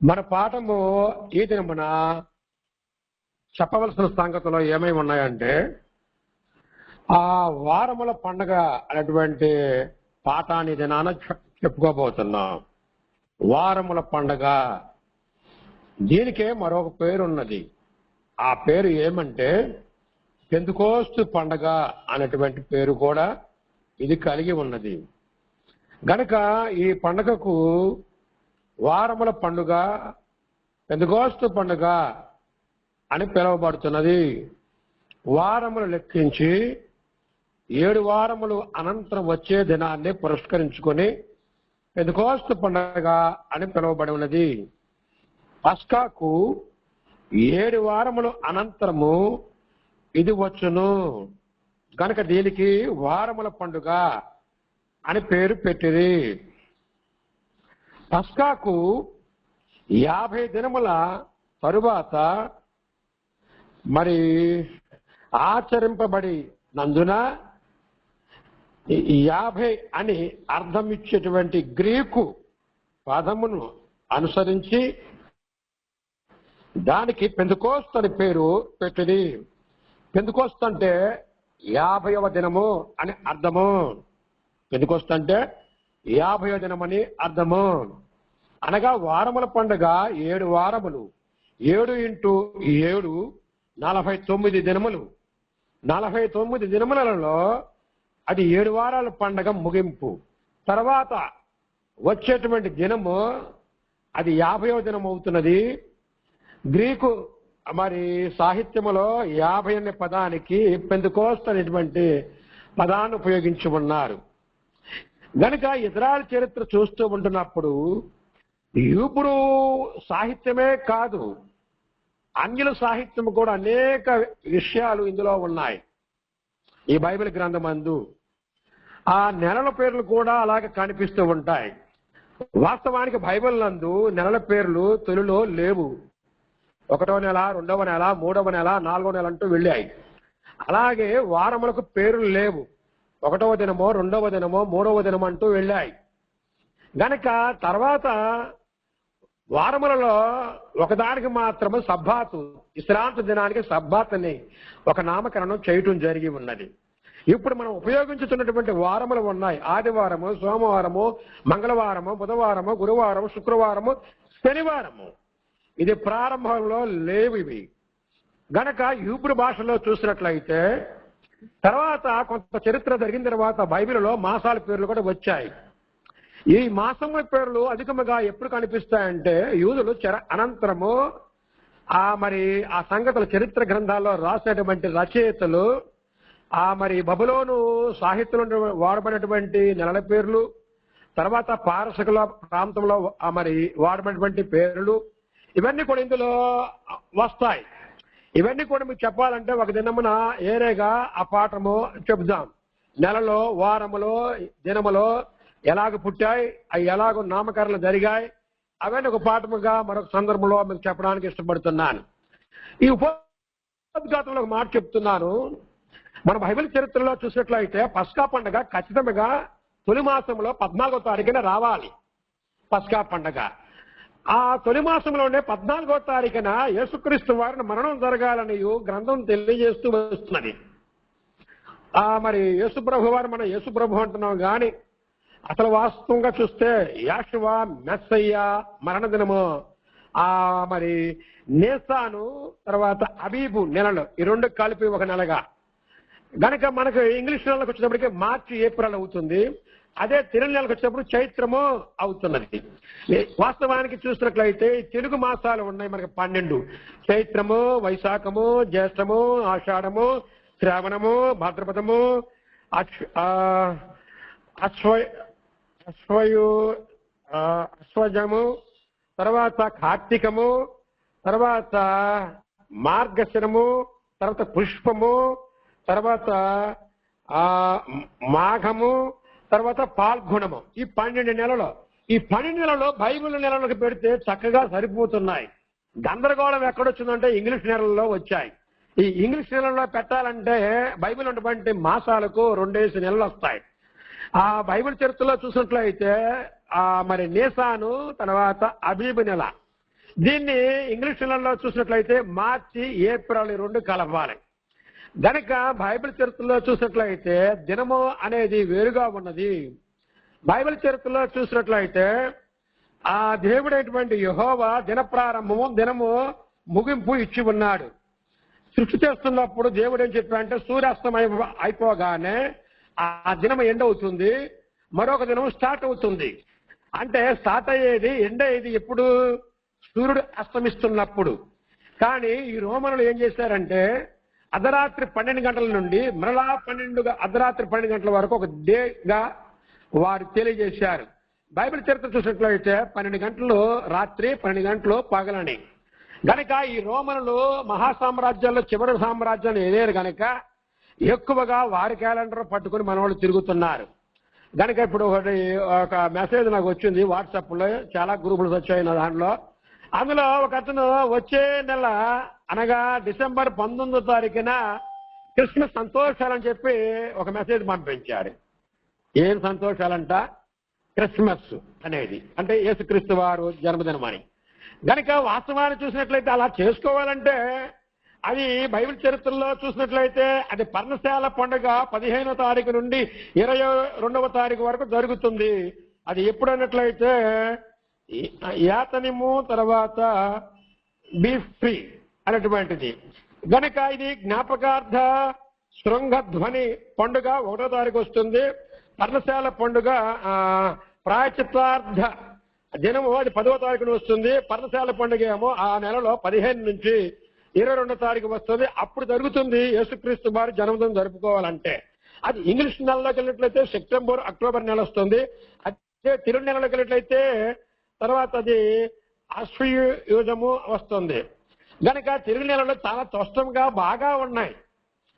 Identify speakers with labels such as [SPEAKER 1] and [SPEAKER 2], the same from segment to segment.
[SPEAKER 1] మన పాఠము ఈ దినమున చెప్పవలసిన సంగతులు ఏమేమి ఉన్నాయంటే, ఆ వారముల పండుగ అనేటువంటి పాఠాన్ని దినాన చెప్పుకోబోతున్నాం. వారముల పండుగ, దీనికే మరొక పేరున్నది. ఆ పేరు ఏమంటే పెంతెకోస్తు పండుగ అనేటువంటి పేరు కూడా ఇది కలిగి ఉన్నది. గనక ఈ పండుగకు వారముల పండుగ, పెంతెకోస్తు పండుగ అని పిలువబడుతున్నది. వారములు లెక్కించి 7 వారములు అనంతరం వచ్చే దినాన్ని పురస్కరించుకొని పెంతెకోస్తు పండుగ అని పిలువబడి ఉన్నది. పస్కాకు 7 వారములు అనంతరము ఇది వచ్చును కనుక దీనికి వారముల పండుగ అని పేరు పెట్టింది. పస్కాకు 50 దినముల తరువాత మరి ఆచరింపబడి నందున 50 అని అర్థం ఇచ్చేటువంటి గ్రీకు పదమును అనుసరించి దానికి పెంతెకోస్తు అని పేరు పెట్టింది. పెంతెకోస్తు అంటే 50వ దినము అని అర్థము. పెంతెకోస్తు అంటే 50వ దినమని అర్థము. అనగా వారముల పండుగ 7 వారములు, 7 × 7 49 దినములు. 49 దినములలో అది 7 వారాల పండుగ ముగింపు. తర్వాత వచ్చేటువంటి దినము అది 50వ దినం అవుతున్నది. గ్రీకు మరి సాహిత్యములో 50 అనే పదానికి పెంతెకోస్తు అనేటువంటి పదాన్ని ఉపయోగించి ఉన్నారు. గనుక ఇజ్రాయెల్ చరిత్ర చూస్తూ ఉంటున్నప్పుడు హీబ్రూ సాహిత్యమే కాదు, అన్యుల సాహిత్యం కూడా అనేక విషయాలు ఇందులో ఉన్నాయి. ఈ బైబిల్ గ్రంథమందు ఆ నెలల పేర్లు కూడా అలాగే కనిపిస్తూ ఉంటాయి. వాస్తవానికి బైబిల్ నందు నెలల పేర్లు తొలిలో లేవు. 1వ నెల, 2వ నెల, 3వ నెల, 4వ నెల అంటూ వెళ్ళాయి. అలాగే వారములకు పేర్లు లేవు. 1వ దినమో, 2వ దినమో, 3వ దినమో అంటూ వెళ్ళాయి. గనక తర్వాత వారములలో ఒకదానికి మాత్రము సబ్బాతు, విశ్రాంతి దినానికి సబ్బాత్ అని ఒక నామకరణం చేయటం జరిగి ఉన్నది. ఇప్పుడు మనం ఉపయోగించుతున్నటువంటి వారములు ఉన్నాయి. ఆదివారము, సోమవారము, మంగళవారము, బుధవారము, గురువారము, శుక్రవారము, శనివారము. ఇది ప్రారంభంలో లేవు ఇవి. గనక హీబ్రూ భాషలో చూసినట్లయితే తర్వాత కొంత చరిత్ర జరిగిన తర్వాత బైబిల్లో మాసాల పేర్లు కూడా వచ్చాయి. ఈ మాసముల పేర్లు అధికముగా ఎప్పుడు కనిపిస్తాయంటే యూదులు అనంతరము మరి ఆ సంగతుల చరిత్ర గ్రంథాల్లో రాసినటువంటి రచయితలు మరి బబులోను సాహిత్యంలో వాడబడినటువంటి నెలల పేర్లు, తర్వాత పారసికుల ప్రాంతంలో మరి వాడబడినటువంటి పేర్లు, ఇవన్నీ కూడా ఇందులో వస్తాయి. ఇవన్నీ కూడా మీకు చెప్పాలంటే ఒక దినమున ఏరేగా ఆ పాఠము చెప్దాం. నెలలో, వారములో, దినములో ఎలాగ పుట్టాయి, అవి ఎలాగో నామకరణలు జరిగాయి, అవన్నీ ఒక పాఠముగా మరొక సందర్భంలో మీకు చెప్పడానికి ఇష్టపడుతున్నాను. ఈ ఉపోద్ఘాతంలో ఒక మాట చెప్తున్నాను. మన బైబిల్ చరిత్రలో చూసినట్లయితే పస్కా పండుగ ఖచ్చితంగా తొలి మాసంలో 14వ తారీఖున రావాలి. పస్కా పండుగ ఆ తొలి మాసంలోనే 14వ తారీఖున యేసుక్రీస్తు వారిని మరణం జరగాలని గ్రంథం తెలియజేస్తూ వస్తున్నది. మరి యేసుప్రభు వారు మనం యేసుప్రభు అంటున్నాం కానీ అసలు వాస్తవంగా చూస్తే యాషువా మెస్సయ్య మరణ దినము మరి నేసాను తర్వాత అబీబు నెలలు, ఈ రెండు కలిపి ఒక నెలగా. గనక మనకు ఇంగ్లీష్ నెలకు వచ్చేటప్పటికి మార్చి, ఏప్రిల్ అవుతుంది. అదే తెలుగు నెలకు వచ్చేటప్పుడు చైత్రము అవుతున్నది. వాస్తవానికి చూసినట్లయితే తెలుగు మాసాలు ఉన్నాయి మనకి 12: చైత్రము, వైశాఖము, జ్యేష్ఠము, ఆషాఢము, శ్రావణము, భాద్రపదము, అశ్వజము, తర్వాత కార్తీకము, తర్వాత మార్గశిరము, తర్వాత పుష్పము, తర్వాత మాఘము, తర్వాత పాల్గొనము. ఈ 12 నెలలు, ఈ 12 నెలలో బైబిల్ నెలలకు పెడితే చక్కగా సరిపోతున్నాయి. గందరగోళం ఎక్కడొచ్చిందంటే ఇంగ్లీష్ నెలల్లో వచ్చాయి. ఈ ఇంగ్లీష్ నెలల్లో పెట్టాలంటే బైబిల్ ఉన్నటువంటి మాసాలకు 2 నెలలు వస్తాయి. ఆ బైబిల్ చరిత్రలో చూసినట్లయితే మరి నేసాను తర్వాత అబీబు నెల, దీన్ని ఇంగ్లీష్ నెలలో చూసినట్లయితే మార్చి ఏప్రిల్ 2 కలవాలి. గనక బైబిల్ చరిత్రలో చూసినట్లయితే దినము అనేది వేరుగా ఉన్నది. బైబిల్ చరిత్రలో చూసినట్లయితే ఆ దేవుడైనటువంటి యెహోవా దిన ప్రారంభము దినము ముగింపు ఇచ్చి ఉన్నాడు. సృష్టి చేస్తున్నప్పుడు దేవుడు ఏం చెప్పాడంటే సూర్యాస్తం అయిపోగానే ఆ దినం ఎండ్ అవుతుంది, మరొక దినం స్టార్ట్ అవుతుంది. అంటే స్టార్ట్ అయ్యేది ఎండ్ అయ్యేది ఎప్పుడు? సూర్యుడు అస్తమిస్తున్నప్పుడు. కానీ ఈ రోమనులు ఏం చేశారంటే అర్ధరాత్రి 12 గంటల నుండి మరలా అర్ధరాత్రి 12 గంటల వరకు ఒక డేగా వారు తెలియజేశారు. బైబిల్ చరిత్ర చూసినట్లయితే 12 గంటలు రాత్రి, 12 గంటలు పగలని. గనక ఈ రోమనులు మహాసామ్రాజ్యాల్లో చివరి సామ్రాజ్యాన్ని ఏదేరు గనక ఎక్కువగా వారి క్యాలెండర్ పట్టుకుని మన వాళ్ళు తిరుగుతున్నారు. గనక ఇప్పుడు ఒక మెసేజ్ నాకు వచ్చింది వాట్సాప్ లో, చాలా గ్రూపులు వచ్చాయి నా దాంట్లో. అందులో ఒక అతను వచ్చే నెల అనగా డిసెంబర్ 19వ తారీఖున క్రిస్మస్ సంతోషాలని చెప్పి ఒక మెసేజ్ పంపించాడు. ఏం సంతోషాలంట? క్రిస్మస్ అనేది అంటే యేసుక్రీస్తు వారు జన్మదినం అని. గనక వాస్తవాన్ని చూసినట్లయితే అలా చేసుకోవాలంటే అది బైబిల్ చరిత్రలో చూసినట్లయితే అది పర్ణశాల పండుగ 15వ తారీఖు నుండి 22వ తారీఖు వరకు జరుగుతుంది. అది ఎప్పుడన్నట్లయితే యాతనిము తర్వాత బీ ఫ్రీ అనేటువంటిది. గనక ఇది జ్ఞాపకార్థ శృంగధ్వని పండుగ 1వ తారీఖు వస్తుంది. పర్ణశాల పండుగ ప్రాయచిత్తార్థ దినము అది 10వ తారీఖున వస్తుంది. పర్ణశాల పండుగ ఏమో ఆ నెలలో 15 నుంచి 22వ తారీఖు వస్తుంది. అప్పుడు జరుగుతుంది యేసుక్రీస్తు వారి జన్మదినం జరుపుకోవాలంటే. అది ఇంగ్లీష్ నెలలోకి వెళ్ళినట్లయితే సెప్టెంబర్, అక్టోబర్ నెల వస్తుంది. అదే తెలుగు నెలలోకి వెళ్ళినట్లయితే తర్వాత అది ఆశ్వయుజము వస్తుంది. గనక తెలుగు నెలలో చాలా స్పష్టంగా బాగా ఉన్నాయి.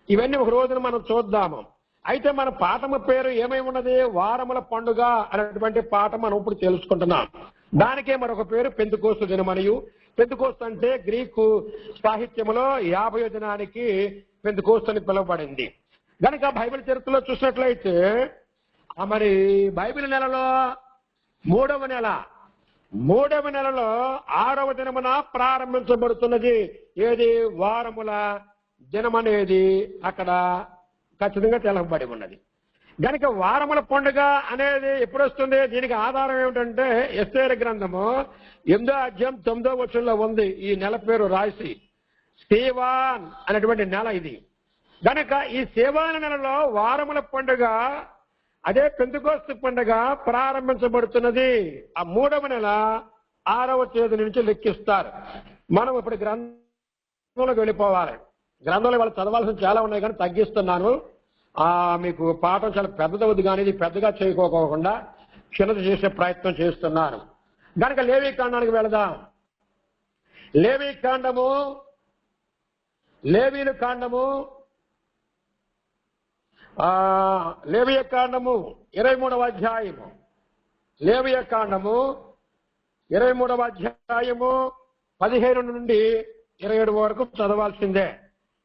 [SPEAKER 1] ఇవన్నీ ఒక రోజున మనం చూద్దాము. అయితే మన పాఠము పేరు ఏమై ఉన్నది? వారముల పండుగ అనేటువంటి పాఠం మనం ఇప్పుడు తెలుసుకుంటున్నాం. దానికే మరొక పేరు పెంతెకోస్తు దినమనియు. పెంతెకోస్తు అంటే గ్రీకు సాహిత్యంలో 50వ దినానికి పెంతెకోస్తు అని పిలువబడింది. గనక బైబిల్ చరిత్రలో చూసినట్లయితే మరి బైబిల్ నెలలో మూడవ నెలలో 6వ దినమున ప్రారంభించబడుతున్నది. ఏది? వారముల దినమనేది అక్కడ ఖచ్చితంగా తెలపబడి ఉన్నది. గనక వారముల పండుగ అనేది ఎప్పుడు వస్తుంది? దీనికి ఆధారం ఏమిటంటే ఎస్తేరు గ్రంథము 8వ అధ్యాయం 9వ వచనంలో ఉంది. ఈ నెల పేరు రాసి సేవాన్ అనేటువంటి నెల ఇది. గనక ఈ సేవాన్ నెలలో వారముల పండుగ అదే పెంతెకోస్తు పండుగ ప్రారంభించబడుతున్నది. ఆ 3వ నెల 6వ తేదీ నుంచి లెక్కిస్తారు. మనం ఇప్పుడు గ్రంథంలోకి వెళ్ళిపోవాలి. గ్రంథంలో వాళ్ళు చదవాల్సిన చాలా ఉన్నాయి కానీ తగ్గిస్తున్నాను. మీకు పాఠం చాలా పెద్దదవుద్ది కానీ ఇది పెద్దగా చేయకోకుండా చిన్నది చేసే ప్రయత్నం చేస్తున్నాను. కనుక లేవీ కాండానికి వెళదాం. లేవీలు కాండము 23వ అధ్యాయము. లేవీయ కాండము 23వ అధ్యాయము 15 నుండి 27 వరకు చదవాల్సిందే.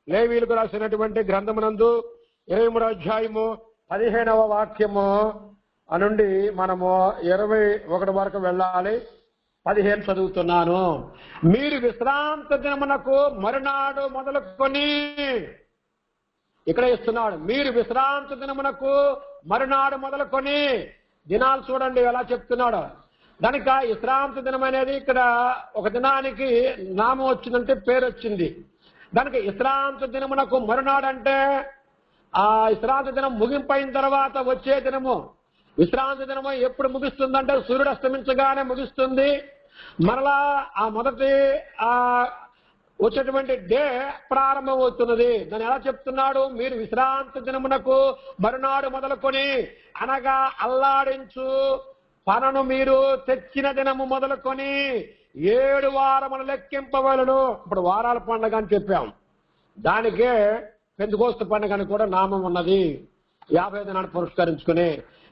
[SPEAKER 1] లేవీయులకు రాసినటువంటి గ్రంథమునందు 23వ అధ్యాయము 15వ వాక్యము నుండి మనము 21 వరకు వెళ్ళాలి. 15 చదువుతున్నాను. మీరు విశ్రాంతి దినమునకు మరునాడు మొదలుకొని, ఇక్కడ ఇస్తున్నాడు, మీరు విశ్రాంతి దినమునకు మరునాడు మొదలుకొని. దినాలు చూడండి ఎలా చెప్తున్నాడు. కనుక విశ్రాంతి దినం అనేది ఇక్కడ ఒక దినానికి నామం వచ్చిందంటే పేరు వచ్చింది. దానికి విశ్రాంతి దినమునకు మరునాడు అంటే ఆ విశ్రాంతి దినం ముగింపైన తర్వాత వచ్చే దినము. విశ్రాంతి దినము ఎప్పుడు ముగుస్తుందంటే సూర్యుడు అస్తమించగానే ముగుస్తుంది. మరలా ఆ మొదటి వచ్చేటువంటి డే ప్రారంభం అవుతున్నది. దాన్ని ఎలా చెప్తున్నాడు? మీరు విశ్రాంతి దినమునకు మరునాడు మొదలుకొని, అనగా అల్లాడించు పనను మీరు తెచ్చిన దినము మొదలుకొని 7 వారములు లెక్కింపవలను. ఇప్పుడు వారాల పండుగ అని చెప్పాం. దానికే పెంతెకోస్తు పండుగ అని కూడా నామం ఉన్నది. 50వ దినాన్ని పురస్కరించుకుని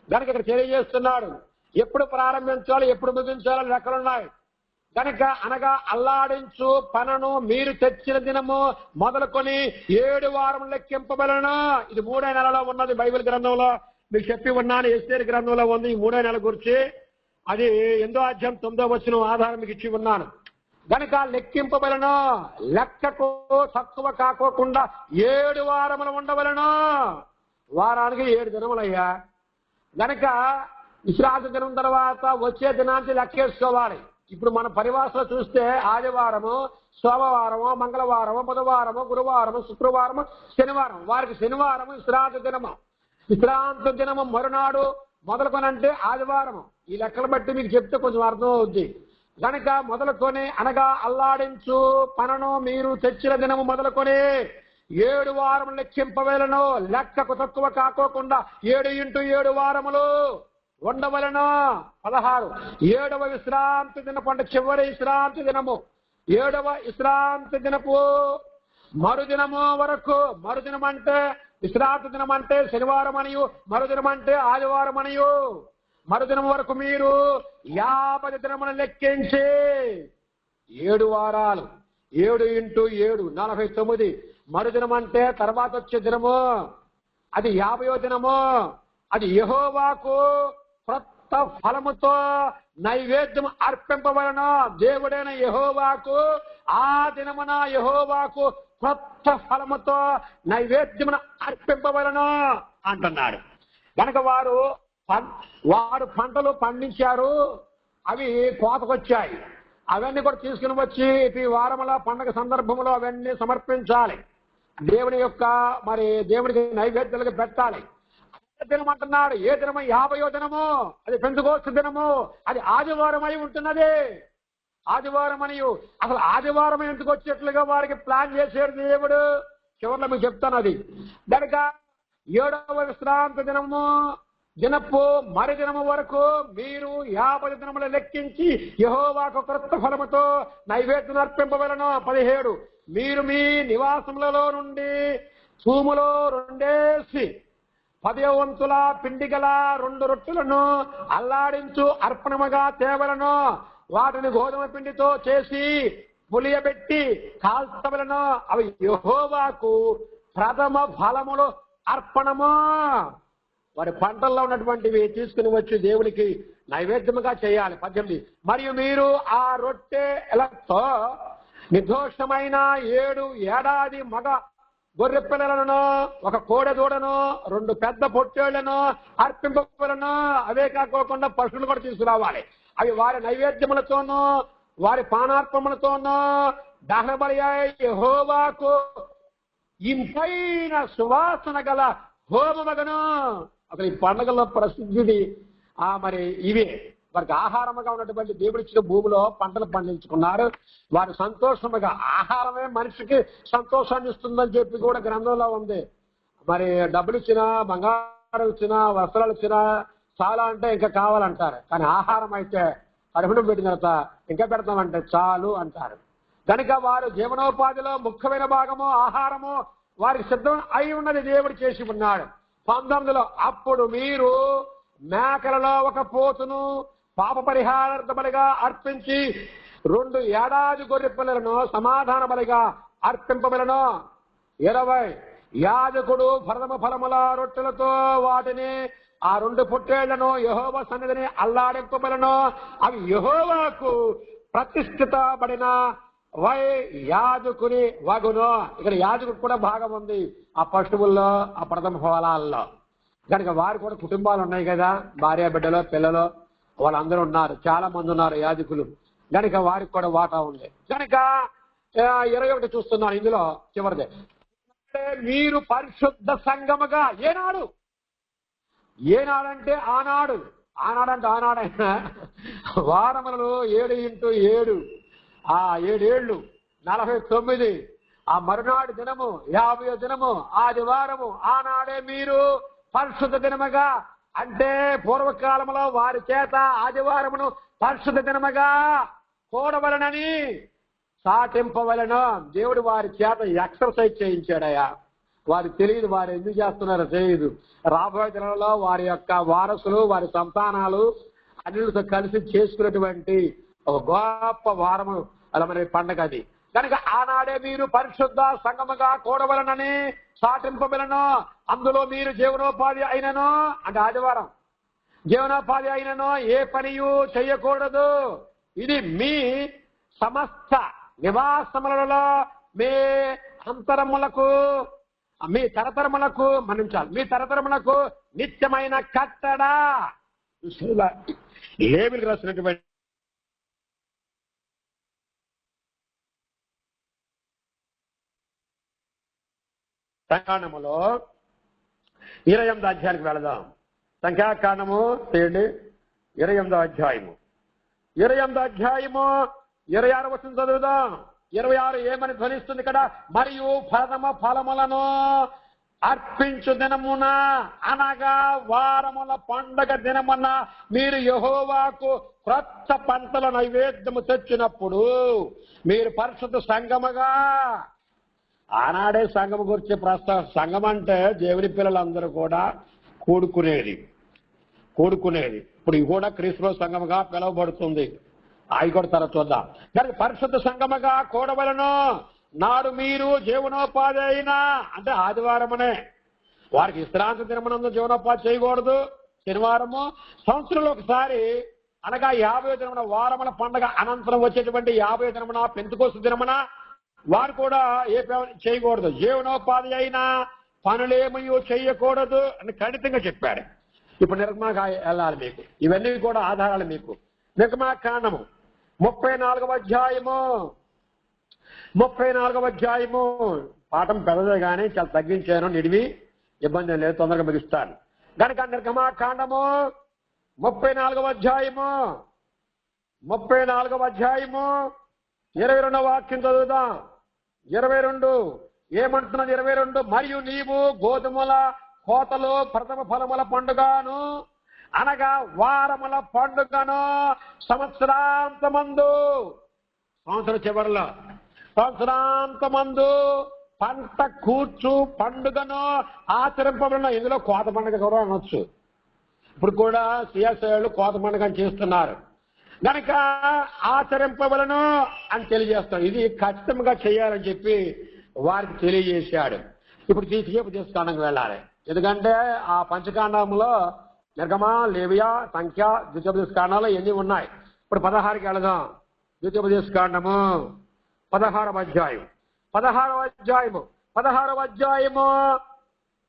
[SPEAKER 1] కనుక ఇక్కడ తెలియజేస్తున్నాడు. ఎప్పుడు ప్రారంభించాలి, ఎప్పుడు ముగించాలని లెక్కలున్నాయి. కనుక అనగా అల్లాడించు పనను మీరు తెచ్చిన దినము మొదలుకొని 7 వారములు లెక్కింపబలను. ఇది 3వ నెలలో ఉన్నది. బైబిల్ గ్రంథంలో మీకు చెప్పి ఉన్నాను. ఎస్తేరు గ్రంథంలో ఉంది ఈ 3వ నెల గురించి. అది 8వ అధ్యాయం 9వ వచనం ఆధారం మీకు ఇచ్చి ఉన్నాను. గనుక లెక్కింపబలను, లెక్కకు తక్కువ కాకోకుండా 7 వారములు ఉండవలను. వారానికి 7 దినములయ్యా. గనక విశ్రాంతి దినం తర్వాత వచ్చే దినానికి లెక్కేసుకోవాలి. ఇప్పుడు మన పరిభాషలో చూస్తే ఆదివారము, సోమవారము, మంగళవారము, బుధవారము, గురువారము, శుక్రవారము, శనివారం. వారికి శనివారము విశ్రాంతి దినము. విశ్రాంతి దినము మరునాడు మొదలుకొనంటే ఆదివారము. ఈ లెక్కలు బట్టి మీకు చెప్తే కొంచెం అర్థం అవుద్ది. గనక మొదలుకొని అనగా అల్లాడించు పనను మీరు తెచ్చిన దినము మొదలుకొని 7 వారములు లెక్కింపవలను. లెక్కకు తక్కువ కాకోకుండా 7x7 వారములు ఉండవలను. 16 7వ విశ్రాంతి దినపు చివరి విశ్రాంతి దినము, 7వ విశ్రాంతి దినపు మరుదినము వరకు. మరుదినం అంటే విశ్రాంతి దినం అంటే శనివారం అనియు, మరుదినం అంటే ఆదివారం అనియు. మరుదినం వరకు మీరు 50 దినములు లెక్కించి 7 వారాలు 7x7 49. మరుదినం అంటే తర్వాత వచ్చే దినము, అది 50వ దినము. అది యెహోవాకు క్రొత్త ఫలముతో నైవేద్యం అర్పింపవలను. దేవుడైన యెహోవాకు ఆ దినమున యెహోవాకు క్రొత్త ఫలముతో నైవేద్యమును అర్పింపవలను అంటున్నాడు. కనుక వారు పంటలు పండించారు, అవి కోతకొచ్చాయి. అవన్నీ కూడా తీసుకుని వచ్చి ఈ వారముల పండుగ సందర్భంలో అవన్నీ సమర్పించాలి. దేవుని యొక్క దేవునికి నైవేద్యాలకు పెట్టాలి. దినం అంటున్నాడు. ఏ దినము? 50వ దినము. అది పెంతుకోస్తు దినము. అది ఆదివారం అయి ఉంటున్నది. ఆదివారం అనియు. అసలు ఆదివారం ఎందుకు వచ్చేట్లుగా వారికి ప్లాన్ చేశాడు దేవుడు. చివరిలో మీకు చెప్తాను అది. కనుక 7వ విశ్రాంతి దినము దినపు మరి దినము వరకు మీరు 50 దినములు లెక్కించి యెహోవాకు క్రొత్త ఫలముతో నైవేద్యం అర్పింపవలను. 17 మీరు మీ నివాసములలో నుండి తూములో 2 10 వంతుల పిండి గల 2 రొట్టెలను అల్లాడించు అర్పణముగా తేవలను. వాటిని గోధుమ పిండితో చేసి పులియబెట్టి కాల్చవలను. అవి యెహోవాకు ప్రథమ ఫలములు అర్పణము. వారి పంటల్లో ఉన్నటువంటివి తీసుకుని వచ్చి దేవునికి నైవేద్యముగా చేయాలి. 18 మరియు మీరు ఆ రొట్టెలతో నిర్దోషమైన 7 ఏడాది మగ గొర్రె పిల్లలను, 1 కోడె దూడను, 2 పెద్ద పొట్టేళ్లను అర్పింపవలను. అవే కాకోకుండా పశువులు కూడా తీసుకురావాలి. అవి వారి నైవేద్యములతోనూ వారి పానార్పములతోనూ దహన బలి యెహోవాకు ఇంపైన సువాసన గల హోమమగను. అసలు ఈ పండుగల ప్రసిద్ధి ఇవే. వారికి ఆహారముగా ఉన్నటువంటి దేవుడిచ్చిన భూమిలో పంటలు పండించుకున్నారు. వారి సంతోషముగా ఆహారమే మనిషికి సంతోషాన్ని ఇస్తుందని చెప్పి కూడా గ్రంథంలో ఉంది. డబ్బులు ఇచ్చినా, బంగారం ఇచ్చినా, వస్త్రాలు ఇచ్చినా చాలా అంటే ఇంకా కావాలంటారు. కానీ ఆహారం అయితే కడుపును పెట్టిన తర్వాత ఇంకా పెడతామంటే చాలు అంటారు. కనుక వారు జీవనోపాధిలో ముఖ్యమైన భాగము ఆహారము వారికి సిద్ధం అయి ఉన్నది దేవుడు చేసి ఉన్నాడు. 19 అప్పుడు మీరు మేకలలో 1 పోతును పాప పరిహారార్థ బలిగా అర్పించి 2 ఏడాది గొర్రె పిల్లలను సమాధాన బలిగా అర్పింపబలను. 20 యాజకుడు ప్రథమ ఫలముల రొట్టెలతో వాటిని ఆ 2 పొట్టేళ్లను యెహోవా సన్నిధిని అల్లాడింపబలను. అవి యెహోవాకు ప్రతిష్ఠితబడిన యాజకుని వగును. ఇక్కడ యాజకుడు కూడా భాగం ఉంది ఆ పశువుల్లో, ఆ ప్రథమ ఫలాల్లో. కనుక వారు కూడా కుటుంబాలు ఉన్నాయి కదా, భార్య బిడ్డలు పిల్లలు వాళ్ళందరూ ఉన్నారు, చాలా మంది ఉన్నారు యాజకులు. కనుక వారికి కూడా వాటా ఉంది. కనుక 21 చూస్తున్నారు ఇందులో చివరిదే. మీరు పరిశుద్ధ సంఘముగా ఏనాడంటే ఆనాడు, ఆనాడంటే ఆనాడైనా వారములలో 7x7 ఆ 7 ఏళ్ళు 49 ఆ మరునాడు దినము 50వ దినము ఆదివారము ఆనాడే మీరు పరిశుద్ధ దినముగా, అంటే పూర్వకాలంలో వారి చేత ఆదివారమును పరిశుద్ధ దినముగా కూడవలనని సాటింపవలను. దేవుడు వారి చేత ఎక్సర్సైజ్ చేయించాడయ్యా. వారికి తెలియదు, వారు ఎందుకు చేస్తున్నారో తెలియదు. రాబోయే దినంలో వారి యొక్క వారసులు, వారి సంతానాలు అన్నిటితో కలిసి చేసుకున్నటువంటి ఒక గొప్ప వారము పండగ అది. కనుక ఆనాడే మీరు పరిశుద్ధ సంఘముగా కూడవలనని సాటింపబలను. అందులో మీరు జీవనోపాధి అయినను, అంటే ఆదివారం జీవనోపాధి అయినను ఏ పనియు చెయ్యకూడదు. ఇది మీ సమస్త నివాసములలో మీ అంతరములకు మీ తరతరములకు మన్నించాలి, మీ తరతరములకు నిత్యమైన కట్టడా. లేవికి రాసినటువంటి సంఖ్యాకాండములో 28వ అధ్యాయానికి వెళదాం. సంఖ్యాకాండము చేయండి, 28వ అధ్యాయము. 28వ అధ్యాయము 26వ వచనం చదువుదాం. 26 ఏమని ధ్వనిస్తుంది ఇక్కడ? మరియు ప్రథమ ఫలములను అర్పించు దినమున అనగా వారముల పండగ దినమున మీరు యెహోవాకు క్రొత్త పంటల నైవేద్యము తెచ్చినప్పుడు మీరు పరిశుద్ధ సంఘముగా. ఆనాడే సంఘం గురించి సంఘం అంటే దేవుని పిల్లలందరూ కూడా కూడుకునేది. ఇప్పుడు ఇది కూడా క్రీస్తులో సంఘముగా పిలువబడుతుంది. అవి కూడా తర్వాత చూద్దాం. దానికి పరిశుద్ధ సంఘముగా కూడవలను. నాడు మీరు జీవనోపాధి అయినా అంటే ఆదివారమనే, వారికి విశ్రాంతి దినమునందు జీవనోపాధి చేయకూడదు. శనివారము సంవత్సరంలో ఒకసారి అనగా 50వ దినమున వారముల పండగ అనంతరం వచ్చేటువంటి 50వ దినమున పెంతెకోస్తు దినమున వారు కూడా ఏ చేయకూడదు. జీవనోపాధి అయినా పనులేమీ చేయకూడదు అని ఖండితంగా చెప్పాడు. ఇప్పుడు నిర్గమకు వెళ్ళాలి మీకు. ఇవన్నీ కూడా ఆధారాలు మీకు. నిర్గమకాండము 34వ అధ్యాయము. 34వ అధ్యాయము. పాఠం పెద్దదే కానీ చాలా తగ్గించాను, నిడివి ఇబ్బంది లేదు, తొందరగా ముగిస్తాను. కనుక నిర్గమకాండము 34వ అధ్యాయము 22వ వాక్యం చదువుదాం. 22 ఏమంటున్నది? 22 మరియు నీవు గోధుమల కోతలో ప్రథమ ఫలముల పండుగను అనగా వారముల పండుగను సంవత్సరాంతమందు, సంవత్సరం చివరిలో సంవత్సరాంతమందు పంట కూర్చు పండుగను ఆచరింపబడిన. ఇందులో కోత పండుగ కూడా అనొచ్చు. ఇప్పుడు కూడా సిఎస్ఐలు కోత పండుగ చేస్తున్నారు. కనుక ఆచరింపవలను అని తెలియజేస్తాం. ఇది ఖచ్చితంగా చేయాలని చెప్పి వారికి తెలియజేశాడు. ఇప్పుడు ద్వితీయోపదేశకాండంకి వెళ్ళాలి. ఎందుకంటే ఆ పంచకాండంలో నిర్గమ, లేవియా, సంఖ్య, ద్వితీయోపదేశకాండాలు ఎన్ని ఉన్నాయి. ఇప్పుడు 16కి వెళదాం. ద్వితీయోపదేశకాండము 16వ అధ్యాయం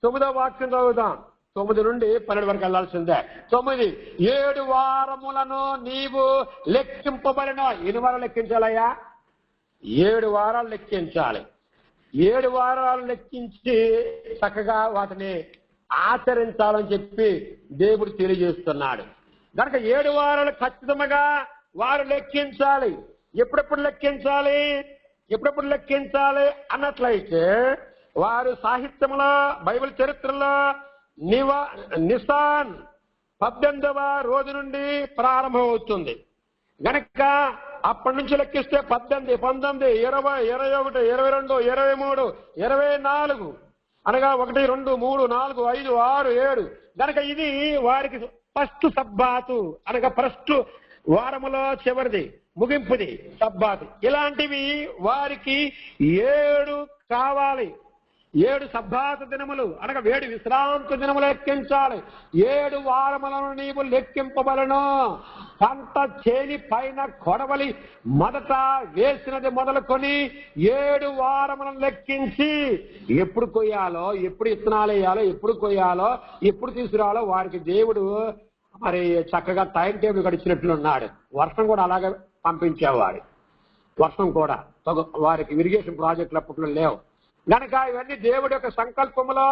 [SPEAKER 1] 9వ వాక్యం చదువుదాం. 9 నుండి 12 వరకు వెళ్లాల్సిందే. 9 7 వారములను నీవు లెక్కింపబడిన. ఎన్ని వారాలు లెక్కించాలయ్యా? 7 వారాలు లెక్కించాలి. 7 వారాలు లెక్కించి చక్కగా వాటిని ఆచరించాలని చెప్పి దేవుడు తెలియజేస్తున్నాడు. కనుక 7 వారాలు ఖచ్చితంగా వారు లెక్కించాలి. ఎప్పుడెప్పుడు లెక్కించాలి అన్నట్లయితే వారు సాహిత్యంలో, బైబిల్ చరిత్రలో నిసాన్ 18వ రోజు నుండి ప్రారంభమవుతుంది. గనక అప్పటి నుంచి లెక్కిస్తే 18, 19, 20, 21, 22, 23, 24 అనగా 1, 2, 3, 4, 5, 6, 7. గనక ఇది వారికి ఫస్ట్ సబ్బాతు అనగా ఫస్ట్ వారములో చివరిది, ముగింపుది సబ్బాతు. ఇలాంటివి వారికి 7 కావాలి. 7 సబ్బాతు దినములు అనగా 7 విశ్రాంతి దినములు లెక్కించాలి. 7 వారములను నీవు లెక్కింపబలను. పంట చేని పైన కొడవలి మొదట వేసినది మొదలుకొని 7 వారములను లెక్కించి ఎప్పుడు కొయ్యాలో, ఎప్పుడు విత్తనాలు వేయాలో, ఎప్పుడు కొయ్యాలో, ఎప్పుడు తీసుకురావాలో వారికి దేవుడు మరి చక్కగా టైం టేబుల్ గడిచినట్లున్నాడు. వర్షం కూడా అలాగే పంపించేవాడు. వర్షం కూడా వారికి ఇరిగేషన్ ప్రాజెక్టులు అప్పట్లో లేవు. కనుక ఇవన్నీ దేవుడి యొక్క సంకల్పంలో,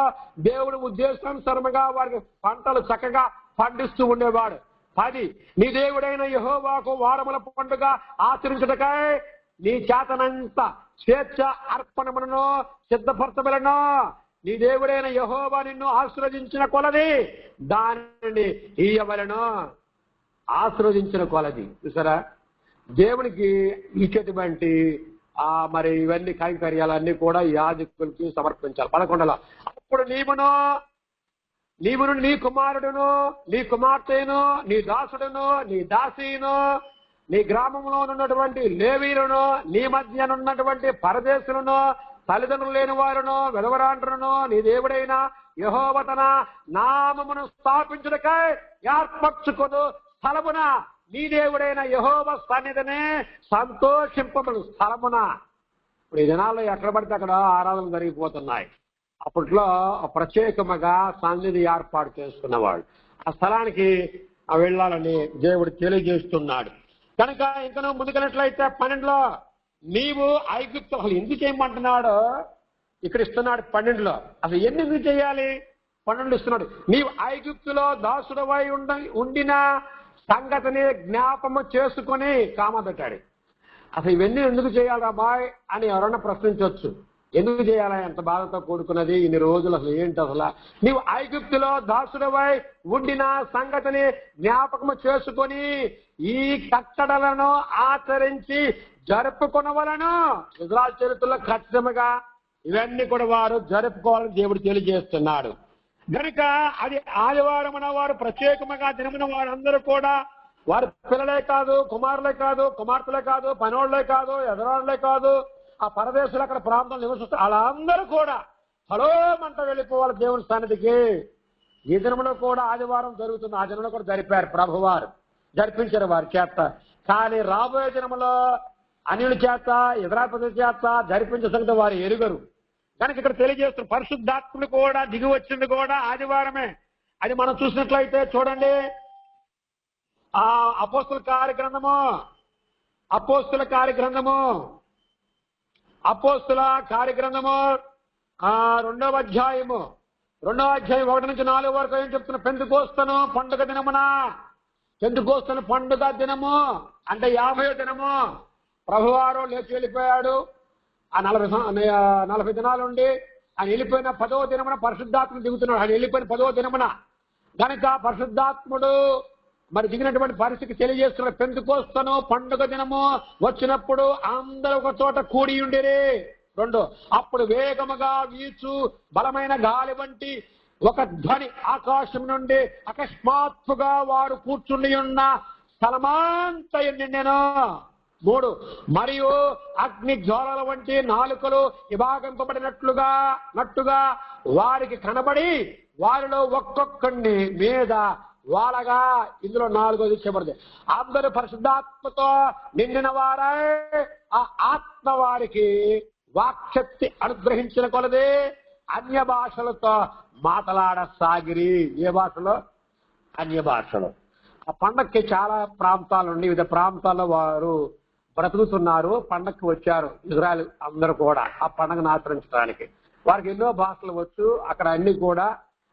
[SPEAKER 1] దేవుడి ఉద్దేశానుసారంగా వారికి పంటలు చక్కగా పండిస్తూ ఉండేవాడు. 10 నీ దేవుడైన యెహోవాకు వారముల పండుగ ఆచరించుటకై నీ చేతనంత స్వేచ్ఛ అర్పణములను సిద్ధపరచబలను. నీ దేవుడైన యెహోవా నిన్ను ఆశీర్వదించిన కొలది దానిని ఇయ్యవలను. ఆశీర్వదించిన కొలది చూసారా, దేవునికి ఇచ్చేటువంటి మరి ఇవన్నీ కైంకర్యాలన్నీ కూడా యాజకులకి సమర్పించాలి. 11లో అప్పుడు నీవును నీ కుమారుడును, నీ కుమార్తెను, నీ దాసుడును, నీ దాసీను, నీ గ్రామంలో ఉన్నటువంటి లేవీలను, నీ మధ్యనున్నటువంటి పరదేశులను, తల్లిదండ్రులు లేని వారును, విధవరాండ్రును నీ దేవుడైన యెహోవా తన నామమును స్థాపించుటకై ఏర్పరచుకొను స్థలమున నీ దేవుడైన యెహోవా సన్నిధినే సంతోషింపబడు స్థలమున. ఇప్పుడు ఈ దినాల్లో ఎక్కడ పడితే అక్కడ ఆరాధనలు జరిగిపోతున్నాయి. అప్పట్లో ప్రత్యేకముగా సన్నిధి ఏర్పాటు చేసుకున్నవాడు. ఆ స్థలానికి వెళ్ళాలని దేవుడు తెలియజేస్తున్నాడు. కనుక ఇంకా ముందుకెళ్ళినట్లయితే 12లో నీవు ఐగుప్తు అసలు ఎందుకు చేయమంటున్నాడు ఇక్కడ ఇస్తున్నాడు. 12లో అసలు ఎందుకు చేయాలి 12 ఇస్తున్నాడు. నీవు ఐగుప్తులో దాసుడవై ఉండిన సంగతిని జ్ఞాపము చేసుకొని కామ పెట్టాడు. అసలు ఇవన్నీ ఎందుకు చేయాలి అబ్బాయి అని ఎవరన్నా ప్రశ్నించవచ్చు. ఎందుకు చేయాలా, ఎంత బాధతో కూడుకున్నది, ఇన్ని రోజులు అసలు ఏంటి, అసలు నీవు ఐగుప్తులో దాసుడవై ఉండిన సంగతిని జ్ఞాపకము చేసుకొని ఈ కట్టడలను ఆచరించి జరుపుకొనవలను. ఇజ్రాయెలు చరిత్రలో ఖచ్చితంగా ఇవన్నీ కూడా వారు జరుపుకోవాలని దేవుడు తెలియజేస్తున్నాడు. కనుక అది ఆదివారం వారు ప్రత్యేకముగా దినమున వారందరూ కూడా వారి పిల్లలే కాదు, కుమారులే కాదు, కుమార్తెలే కాదు, పనోళ్లే కాదు, ఎదరాళ్లే కాదు, ఆ పరదేశులు అక్కడ ప్రాంతంలో నివసిస్తారు వాళ్ళందరూ కూడా హలోమంట వెళ్ళిపోవాలి దేవుని సన్నిధికి. ఈ దినములో కూడా ఆదివారం జరుగుతుంది. ఆ దినంలో కూడా జరిపారు, ప్రభువారు జరిపించారు వారి చేత. కానీ రాబోయే దినములో అన్యుల చేత, ఇతరాపతుల చేత జరిపించే సంగతి వారు ఎరుగరు. కనుక ఇక్కడ తెలియజేస్తున్న పరిశుద్ధాత్ముడు కూడా దిగి వచ్చింది కూడా ఆదివారమే. అది మనం చూసినట్లయితే చూడండి, ఆ అపోస్తుల కార్యగ్రంథము 2వ అధ్యాయము 1-4 వరకు ఏం చెప్తున్నా, పెంతెకోస్తు పండుగ దినమున, పెంతెకోస్తు పండుగ దినము అంటే 50వ దినము ప్రభువారు లేచి వెళ్ళిపోయాడు. ఆ 40 దినాలు ఉండి ఆయన వెళ్ళిపోయిన 10వ దినమున పరిశుద్ధాత్ముడు దిగుతున్నాడు. ఆయన వెళ్ళిపోయిన 10వ దినమున కనుక పరిశుద్ధాత్ముడు మరి దిగినటువంటి పరిస్థితి తెలియజేస్తున్న పెంతెకోస్తు పండుగ దినము వచ్చినప్పుడు అందరూ ఒక చోట కూడి ఉండిరి. 2 అప్పుడు వేగముగా వీచు బలమైన గాలి వంటి ఒక ధ్వని ఆకాశం నుండి అకస్మాత్తుగా వారు కూర్చుండి ఉన్న స్థలమంతయు నిండెను. 3 మరియు అగ్ని జ్వాలల వంటి నాలుకలు విభాగింపబడినట్లుగా వారికి కనబడి వారిలో ఒక్కొక్కడిని మీద వాళ్ళగా. ఇందులో 4వది చెప్పబడింది, అందరూ పరిశుద్ధాత్మతో నిండిన వారై ఆ ఆత్మ వారికి వాక్శక్తి అనుగ్రహించిన కొలది అన్య భాషలతో మాట్లాడసాగిరి. ఏ భాషలో? అన్య భాషలో. ఆ పండక్కి చాలా ప్రాంతాలు ఉండి వివిధ ప్రాంతాల్లో వారు బ్రతుకుతున్నారు. పండక్కి వచ్చారు ఇజ్రాయెల్ అందరూ కూడా ఆ పండగను ఆచరించడానికి. వారికి ఎన్నో భాషలు వచ్చు. అక్కడ అన్ని కూడా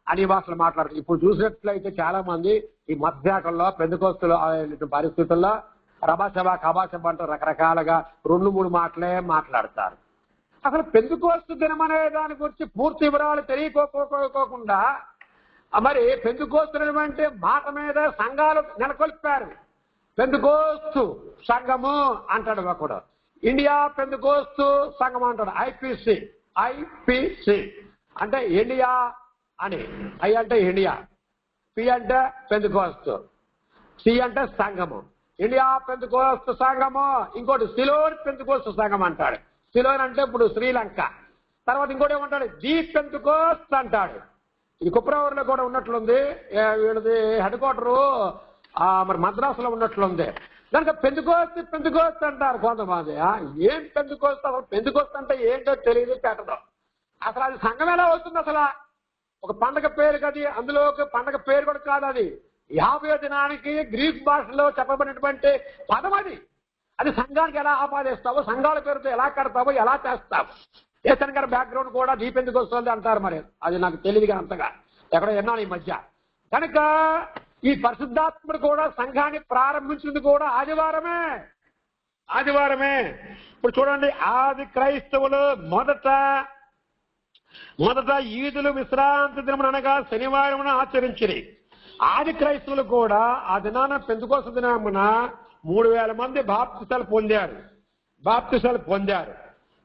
[SPEAKER 1] అన్ని భాషలు మాట్లాడుతారు. ఇప్పుడు చూసినట్లయితే చాలా మంది ఈ మధ్యాకంలో పెంతెకోస్తులో పరిస్థితుల్లో రబాషబా కబాషబా అంటూ రకరకాలుగా 2-3 మాటలే మాట్లాడతారు. అసలు పెంతెకోస్తు దినం అనే దాని గురించి పూర్తి వివరాలు తెలియకోకుండా మరి పెంతెకోస్తు దినం అంటే మాట మీద సంఘాలు నెలకొల్పారు. పెంతెకోస్తు సంఘము అంటాడు ఒకడు, ఇండియా పెంతెకోస్తు సంఘం అంటాడు, ఐపిసి అంటే ఇండియా అని. ఐ అంటే ఇండియా, పి అంటే పెంతెకోస్తు, సి అంటే సంఘము. ఇండియా పెంతెకోస్తు సంఘము. ఇంకోటి సిలోన్ పెంతెకోస్తు సంఘం అంటాడు. సిలోన్ అంటే ఇప్పుడు శ్రీలంక. తర్వాత ఇంకోటి ఏమంటాడు, ది పెంతెకోస్తు అంటాడు. ఇది కుప్రవరిలో కూడా ఉన్నట్లుంది. వీళ్ళది హెడ్ క్వార్టరు మరి మద్రాసులో ఉన్నట్లుంది. కనుక పెంతెకోస్తు అంటారు కొంతమంది. ఏం పెంతెకోస్తు? అసలు పెంతెకోస్తు అంటే ఏంటో తెలియదు, పెట్టదు. అసలు అది సంఘం ఎలా అవుతుంది? అసలు ఒక పండగ పేరు కది, అందులో పండగ పేరు కూడా కాదు. అది 50వ దినానికి గ్రీక్ భాషలో చెప్పబడినటువంటి పదం. అది సంఘానికి ఎలా ఆపాదిస్తావో, సంఘాల పేరుతో ఎలా కడతావో, ఎలా చేస్తావు. ఏసన్ గారి బ్యాక్గ్రౌండ్ కూడా దీపెందుకు వస్తుంది అంటారు. మరి అది నాకు తెలియదుగా అంతగా, ఎక్కడ విన్నాను ఈ మధ్య. కనుక ఈ పరిశుద్ధాత్ముడు కూడా సంఘాన్ని ప్రారంభించింది కూడా ఆదివారమే. ఇప్పుడు చూడండి, ఆది క్రైస్తవులు మొదట ఈదులు విశ్రాంతి దినమున అనగా శనివారమున ఆచరించిరి. ఆది క్రైస్తవులు కూడా ఆ దినాన పెంతెకోస్తు దినమున 3000 మంది బాప్తిసాలు పొందారు.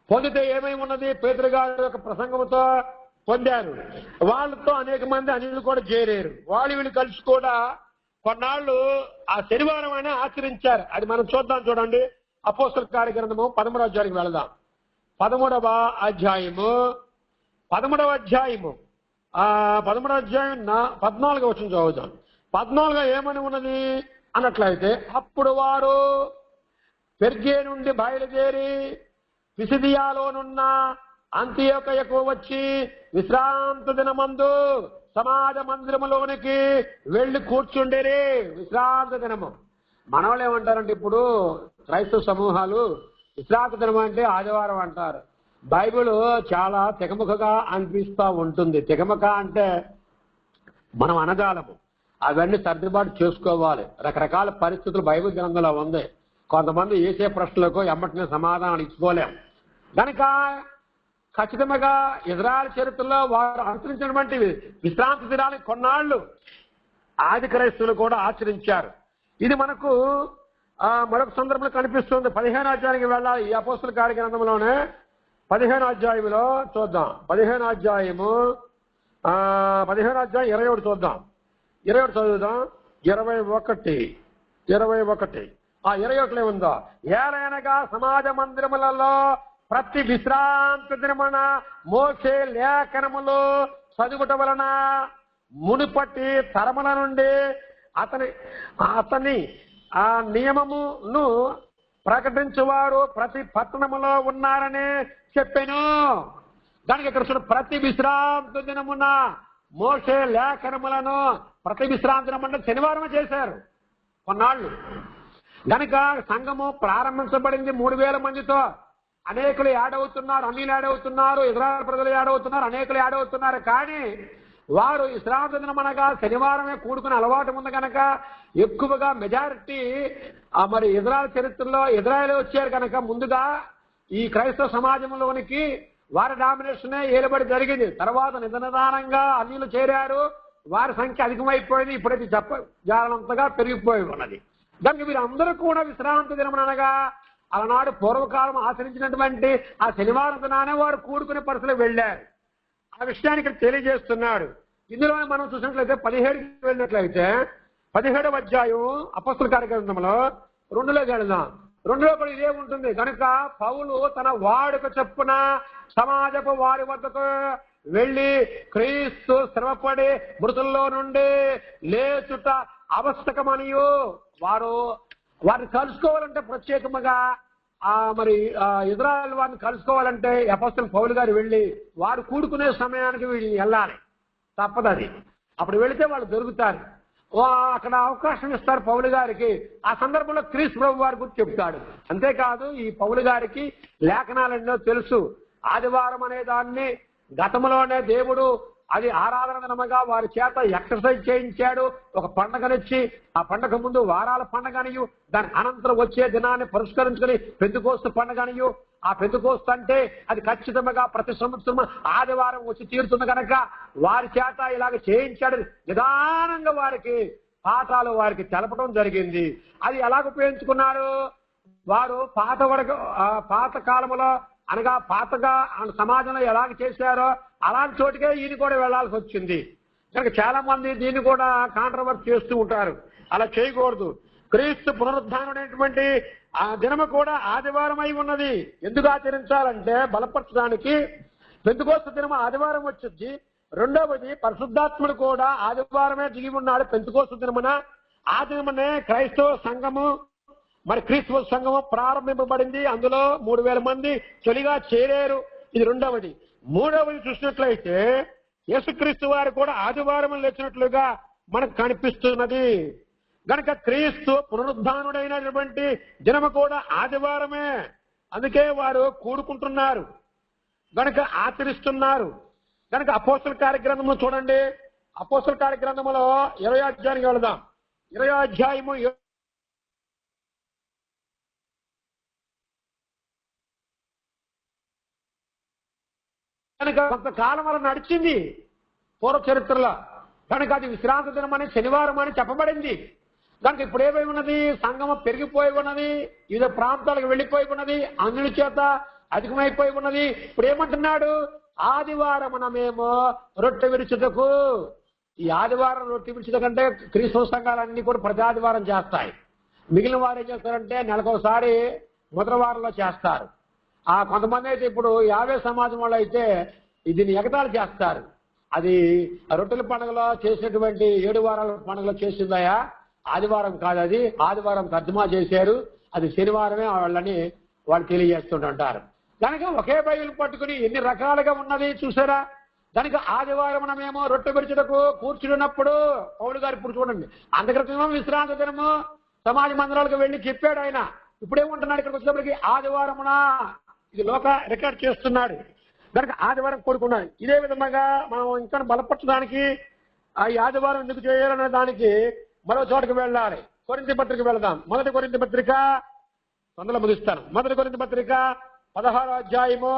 [SPEAKER 1] పొందితే ఏమై ఉన్నది? పేతురు గారి యొక్క ప్రసంగంతో పొందారు. వాళ్ళతో అనేక మంది అన్యులు కూడా చేరారు. వీళ్ళు కలిసి కూడా కొన్నాళ్ళు ఆ శనివారం అయినా ఆచరించారు. అది మనం చూద్దాం. చూడండి, అపోస్తల కార్యగ్రంథము 13వ అధ్యాయానికి వెళదాం. 13వ అధ్యాయము 14వ అధ్యాయం 14వ వచనం చదువుతాం. 14 ఏమని ఉన్నది? అన్నట్లయితే అప్పుడు వారు పెర్గే నుండి బయలుదేరి పిసిదియాలోనున్న అంతియోకయకు వచ్చి విశ్రాంతి దినమందు సమాజ మందిరములోనికి వెళ్లి కూర్చుండేరి. విశ్రాంతి దినము మనవాళ్ళు ఏమంటారంటే ఇప్పుడు క్రైస్తవ సమూహాలు విశ్రాంతి దినం అంటే ఆదివారం అంటారు. బైబిల్ చాలా తెగముఖగా అనిపిస్తూ ఉంటుంది. తెగముఖ అంటే మనం అనగాలము, అవన్నీ సర్దుబాటు చేసుకోవాలి. రకరకాల పరిస్థితులు బైబిల్ గ్రంథంలో ఉంది. కొంతమంది వేసే ప్రశ్నలకు ఎమ్మటినే సమాధానాలు ఇచ్చుకోలేం. కనుక ఖచ్చితంగా ఇజ్రాయెల్ చరిత్రలో వారు అనుసరించినటువంటి విశ్రాంతి దినాన్ని కొన్నాళ్ళు ఆది క్రైస్తవులు కూడా ఆచరించారు. ఇది మనకు మరొక సందర్భంలో కనిపిస్తుంది. 15వ అధ్యాయానికి వెళ్ళాలి. ఈ అపోస్తల కార్య గ్రంథంలోనే 15వ అధ్యాయంలో చూద్దాం. 15వ అధ్యాయం 21 చూద్దాం. 21 చదువుదాం. 21 ఉందా? ఏలైనగా సమాజ మందిరములలో ప్రతి విశ్రాంతి దినమున మోసే లేఖనములు చదువుట వలన మునుపటి తరముల నుండి అతని ఆ నియమమును ప్రకటించువారు ప్రతి పట్టణములో ఉన్నారని చెప్పాను. దానికి ఇక్కడ చూడ, ప్రతి విశ్రాంతి దినమున మోసే లేఖనములను ప్రతి విశ్రాంతి దినం అంటే శనివారం చేశారు కొన్నాళ్ళు. కనుక సంఘము ప్రారంభించబడింది 3000 మందితో. అనేకులు యాడ్ అవుతున్నారు, అన్యులు యాడ్ అవుతున్నారు, ఇజ్రాయెల్ ప్రజలు యాడ్ అవుతున్నారు, అనేకులు యాడ్ అవుతున్నారు. కానీ వారు విశ్రాంతి దినం అనగా శనివారమే కూడుకునే అలవాటు ఉంది కనుక ఎక్కువగా మెజారిటీ మరి ఇజ్రాయెల్ చరిత్రలో ఇజ్రాయెల్ వచ్చారు కనుక ముందుగా ఈ క్రైస్తవ సమాజంలోనికి వారి డామినేషనే ఏలుబడి జరిగింది. తర్వాత నిదానంగా అన్యులు చేరారు, వారి సంఖ్య అధికమైపోయింది. ఇప్పుడైతే జాలంతగా పెరిగిపోయి ఉన్నది. దానికి మీరు అందరూ కూడా విశ్రాంతి దినం అనగా అలనాడు పూర్వకాలం ఆచరించినటువంటి ఆ శనివారం దినానే వారు కూడుకునే పరిస్థితులు వెళ్ళారు. ఆ విషయాన్ని ఇక్కడ తెలియజేస్తున్నాడు. ఇందులో మనం చూసినట్లయితే 17కి వెళ్ళినట్లయితే 17వ అధ్యాయం అపోస్తల కార్యక్రమంలో 2లోకి వెళదాం. 2లో కూడా ఇదే ఉంటుంది. కనుక పౌలు తన వాడుక చొప్పున సమాజపు వారి వద్దకు వెళ్లి క్రీస్తు శ్రమపడి మృతుల్లో నుండి లేచుట ఆవశ్యకమనియు వారిని కలుసుకోవాలంటే ప్రత్యేకముగా మరి ఇజ్రాయెల్ వారిని కలుసుకోవాలంటే అపోస్తలుడు పౌలు గారు వెళ్ళి వారు కూడుకునే సమయానికి వీళ్ళు వెళ్ళాలి, తప్పదది. అప్పుడు వెళితే వాళ్ళు దొరుకుతారు, అక్కడ అవకాశం ఇస్తారు పౌలు గారికి. ఆ సందర్భంలో క్రీస్తు ప్రభు వారి గురించి చెప్తాడు. అంతేకాదు ఈ పౌలు గారికి లేఖనాలెన్నో తెలుసు. ఆదివారం అనే దాన్ని గతంలోనే దేవుడు అది ఆరాధన దినముగా వారి చేత ఎక్సర్సైజ్ చేయించాడు. ఒక పండగనిచ్చి ఆ పండగ ముందు వారాల పండగనియు, దాని అనంతరం వచ్చే దినాన్ని పురస్కరించుకుని పెంతుకోస్తు పండగనియు. ఆ పెంతుకోస్తు అంటే అది ఖచ్చితంగా ప్రతి సంవత్సరం ఆదివారం వచ్చి తీరుతుంది కనుక వారి చేత ఇలాగ చేయించాడు. నిదానంగా వారికి పాఠాలు వారికి తెలపడం జరిగింది. అది ఎలాగ ఉపయోగించుకున్నారు వారు పాత కాలంలో అనగా పాతగా సమాజంలో ఎలాగ చేశారో అలాంటి చోటుకే ఈయన కూడా వెళ్లాల్సి వచ్చింది. కనుక చాలా మంది దీన్ని కూడా కాంట్రవర్సీ చేస్తూ ఉంటారు. అలా చేయకూడదు. క్రీస్తు పునరుద్ధానమైనటువంటి ఆ దినము కూడా ఆదివారం అయి ఉన్నది. ఎందుకు ఆచరించాలంటే బలపరచడానికి. పెంతెకోస్తు దినము ఆదివారం వచ్చింది. రెండవది పరిశుద్ధాత్ముడు కూడా ఆదివారమే దిగి ఉన్నాడు పెంతెకోస్తు దినమున. ఆ దినమునే క్రైస్తవ సంఘము మరి క్రీస్తు సంఘము ప్రారంభింపబడింది. అందులో 3000 మంది తొలిగా చేరారు. ఇది రెండవది. మూడవది చూసినట్లయితే యేసుక్రీస్తు వారు కూడా ఆదివారం లేచినట్లుగా మనకు కనిపిస్తున్నది. కనుక క్రీస్తు పునరుద్ధానుడైనటువంటి దినము కూడా ఆదివారమే. అందుకే వారు కూడుకుంటున్నారు, కనుక ఆచరిస్తున్నారు. కనుక అపోస్తల కార్యగ్రంథము చూడండి. అపోస్తల కార్యగ్రంథములో 20వ అధ్యాయానికి వెళదాం. 20వ అధ్యాయము కనుక కొంతకాలం వల్ల నడిచింది పూర్వ చరిత్రలో. కనుక అది విశ్రాంతి దినం అని శనివారం అని చెప్పబడింది. కనుక ఇప్పుడు ఏమై ఉన్నది, సంగమం పెరిగిపోయి ఉన్నది, వివిధ ప్రాంతాలకు వెళ్లిపోయి ఉన్నది, అన్యుల చేత అధికమైపోయి ఉన్నది. ఇప్పుడు ఏమంటున్నాడు, ఆదివారమున మేము రొట్టె విరుచుటకు. ఈ ఆదివారం రొట్టె విరుచుటకంటే క్రీస్తవ సంఘాలన్నీ కూడా ప్రతి ఆదివారం చేస్తాయి. మిగిలిన వారు ఏం చేస్తారంటే నెలకొకసారి మొదటి వారంలో చేస్తారు. కొంతమంది అయితే ఇప్పుడు 50 సమాజం వాళ్ళు అయితే దీన్ని ఎగతాళి చేస్తారు. అది రొట్టెల పండుగలో చేసినటువంటి 7 వారాల పండుగలో చేసిందయా, ఆదివారం కాదు, అది ఆదివారం తర్జుమా చేశారు, అది శనివారమే వాళ్ళని వాళ్ళు తెలియజేస్తుంటారు. కనుక ఒకే బైబిల్ పట్టుకుని ఎన్ని రకాలుగా ఉన్నది చూసారా. దానికి ఆదివారమేమో రొట్టె పెరుచుటకు కూర్చున్నప్పుడు పౌలు గారు ఇప్పుడు చూడండి, అంతక్రితమేమో విశ్రాంతి దినము సమాజ మందిరాలకు వెళ్ళి చెప్పాడు ఆయన. ఇప్పుడేమంటున్నాడు ఇక్కడికి వచ్చినప్పటికీ ఆదివారమున, ఇది లోక రికార్డ్ చేస్తున్నాడు. దానికి ఆదివారం కోరుకున్నాడు. ఇదే విధంగా మనం ఇంకా బలపరచడానికి ఈ ఆదివారం ఎందుకు చేయాలనే దానికి మరో చోటకి వెళ్ళాలి. కొరింథీ పత్రిక వెళదాం. మొదటి కొరింథీ పత్రిక తొందరలో ముగిస్తాను. మొదటి కొరింథీ పత్రిక 16వ అధ్యాయము